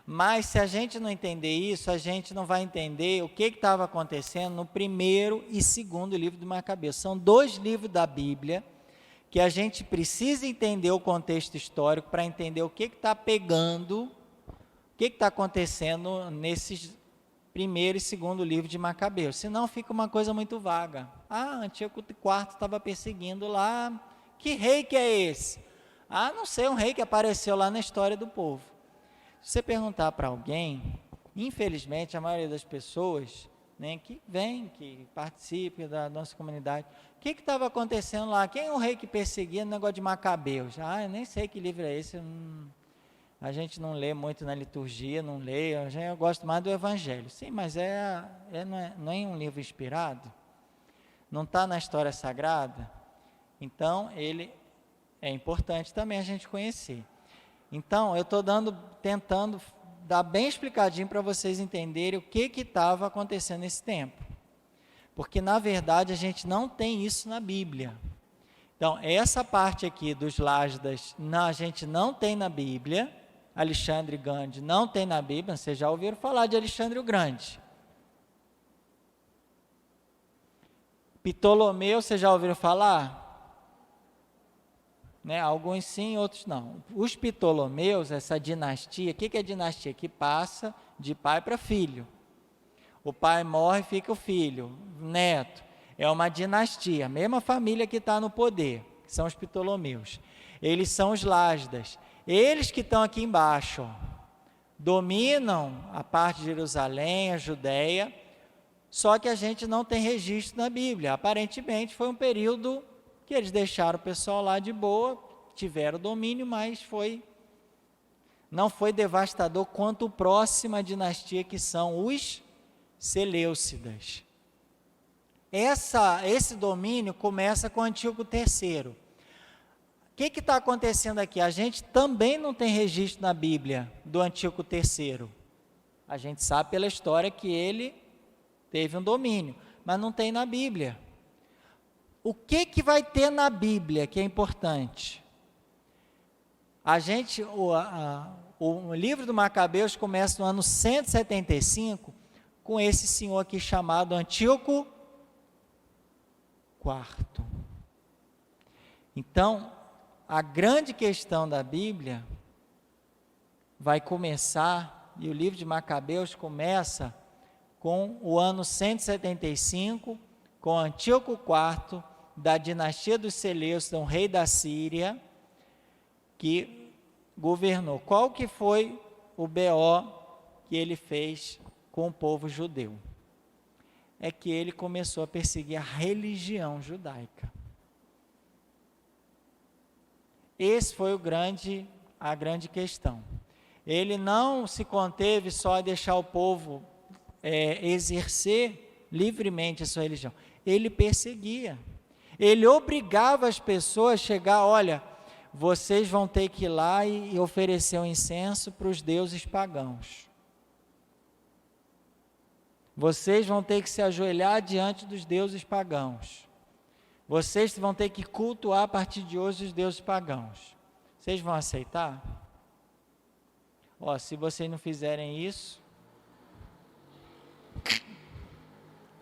A: Mas se a gente não entender isso, a gente não vai entender o que estava acontecendo no primeiro e segundo livro de Macabeus. São 2 livros da Bíblia que a gente precisa entender o contexto histórico para entender o que está pegando, o que está acontecendo nesses primeiro e segundo livro de Macabeus. Senão fica uma coisa muito vaga. Antíoco IV estava perseguindo lá. Que rei que é esse? Não sei, um rei que apareceu lá na história do povo. Se você perguntar para alguém, infelizmente a maioria das pessoas, né, que vem, que participa da nossa comunidade, o que estava acontecendo lá? Quem é o rei que perseguia no negócio de Macabeus? Eu nem sei que livro é esse, a gente não lê muito na liturgia, não lê, eu gosto mais do Evangelho. Sim, mas não é um livro inspirado? Não está na história sagrada? Então, ele é importante também a gente conhecer. Então, eu estou tentando dar bem explicadinho para vocês entenderem o que estava acontecendo nesse tempo. Porque, na verdade, a gente não tem isso na Bíblia. Então, essa parte aqui dos Lágidas, a gente não tem na Bíblia. Alexandre Grande não tem na Bíblia. Vocês já ouviram falar de Alexandre o Grande. Ptolomeu, vocês já ouviram falar? Né? Alguns sim, outros não. Os Ptolomeus, essa dinastia, o que é dinastia? Que passa de pai para filho. O pai morre, fica o filho, neto. É uma dinastia, a mesma família que está no poder, que são os Ptolomeus. Eles são os Lágidas. Eles que estão aqui embaixo, dominam a parte de Jerusalém, a Judéia, só que a gente não tem registro na Bíblia. Aparentemente foi um período que eles deixaram o pessoal lá de boa, tiveram domínio, mas não foi devastador quanto a próxima dinastia, que são os Seleucidas. Esse domínio começa com Antíoco III. O que está acontecendo aqui? A gente também não tem registro na Bíblia do Antíoco III. A gente sabe pela história que ele teve um domínio, mas não tem na Bíblia. O que vai ter na Bíblia que é importante? O livro do Macabeus começa no ano 175 com esse senhor aqui chamado Antíoco IV. Então, a grande questão da Bíblia vai começar, e o livro de Macabeus começa com o ano 175, com Antíoco IV, da dinastia dos Seleucidas, um rei da Síria, que governou. Qual que foi o BO que ele fez com o povo judeu? É que ele começou a perseguir a religião judaica. Esse foi a grande questão. Ele não se conteve só a deixar o povo exercer livremente a sua religião. Ele perseguia. Ele obrigava as pessoas a chegar, olha, vocês vão ter que ir lá e oferecer um incenso para os deuses pagãos. Vocês vão ter que se ajoelhar diante dos deuses pagãos. Vocês vão ter que cultuar a partir de hoje os deuses pagãos. Vocês vão aceitar? Se vocês não fizerem isso,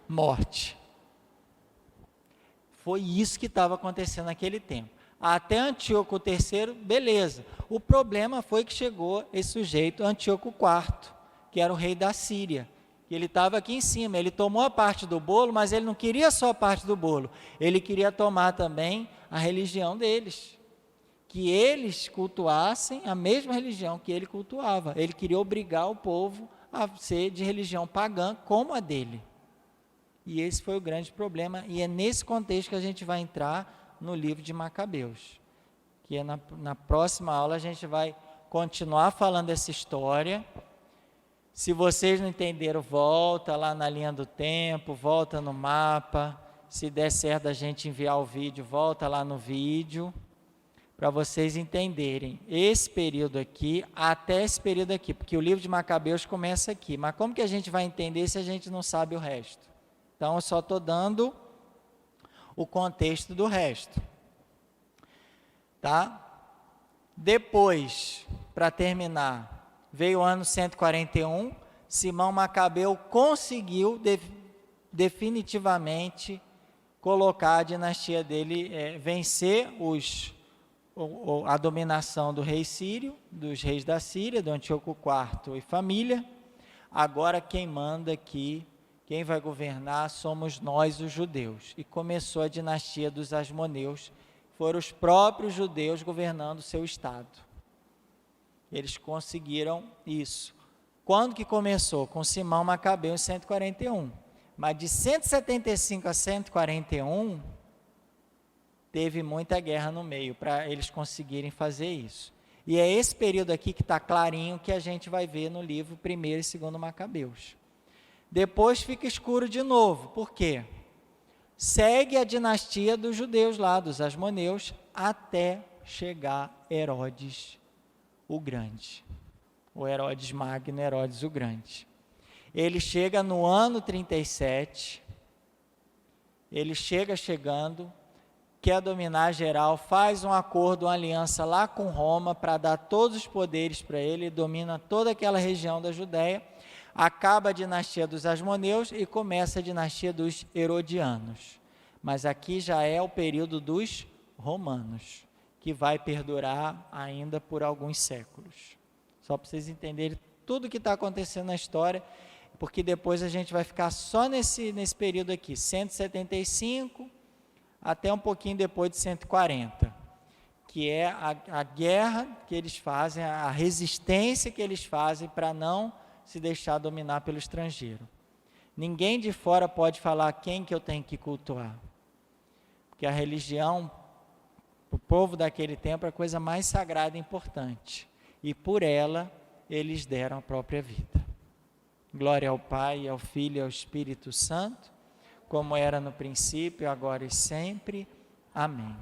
A: morte. Foi isso que estava acontecendo naquele tempo. Até Antíoco III, beleza. O problema foi que chegou esse sujeito, Antíoco IV, que era o rei da Síria. Ele estava aqui em cima, ele tomou a parte do bolo, mas ele não queria só a parte do bolo. Ele queria tomar também a religião deles. Que eles cultuassem a mesma religião que ele cultuava. Ele queria obrigar o povo a ser de religião pagã como a dele. E esse foi o grande problema, e é nesse contexto que a gente vai entrar no livro de Macabeus, que na próxima aula a gente vai continuar falando dessa história. Se vocês não entenderam, volta lá na linha do tempo, volta no mapa, se der certo a gente enviar o vídeo, volta lá no vídeo, para vocês entenderem esse período aqui, até esse período aqui, porque o livro de Macabeus começa aqui, mas como que a gente vai entender se a gente não sabe o resto? Então, eu só estou dando o contexto do resto. Tá? Depois, para terminar, veio o ano 141, Simão Macabeu conseguiu definitivamente colocar a dinastia dele, vencer a dominação do rei sírio, dos reis da Síria, do Antíoco IV e família. Agora quem manda aqui, quem vai governar, somos nós, os judeus. E começou a dinastia dos Asmoneus, foram os próprios judeus governando o seu estado. Eles conseguiram isso. Quando que começou? Com Simão Macabeu em 141. Mas de 175 a 141, teve muita guerra no meio para eles conseguirem fazer isso. E é esse período aqui que está clarinho que a gente vai ver no livro 1º e 2º Macabeus. Depois fica escuro de novo. Por quê? Segue a dinastia dos judeus lá, dos Asmoneus, até chegar Herodes o Grande. O Herodes Magno, Herodes o Grande. Ele chega no ano 37, ele chegando, quer dominar geral, faz um acordo, uma aliança lá com Roma para dar todos os poderes para ele, domina toda aquela região da Judéia, acaba a dinastia dos Asmoneus e começa a dinastia dos Herodianos. Mas aqui já é o período dos romanos, que vai perdurar ainda por alguns séculos. Só para vocês entenderem tudo o que está acontecendo na história, porque depois a gente vai ficar só nesse período aqui, 175 até um pouquinho depois de 140, que é a guerra que eles fazem, a resistência que eles fazem para não se deixar dominar pelo estrangeiro. Ninguém de fora pode falar quem que eu tenho que cultuar, porque a religião, o povo daquele tempo, é a coisa mais sagrada e importante, e por ela eles deram a própria vida. Glória ao Pai, ao Filho e ao Espírito Santo, como era no princípio, agora e sempre. Amém.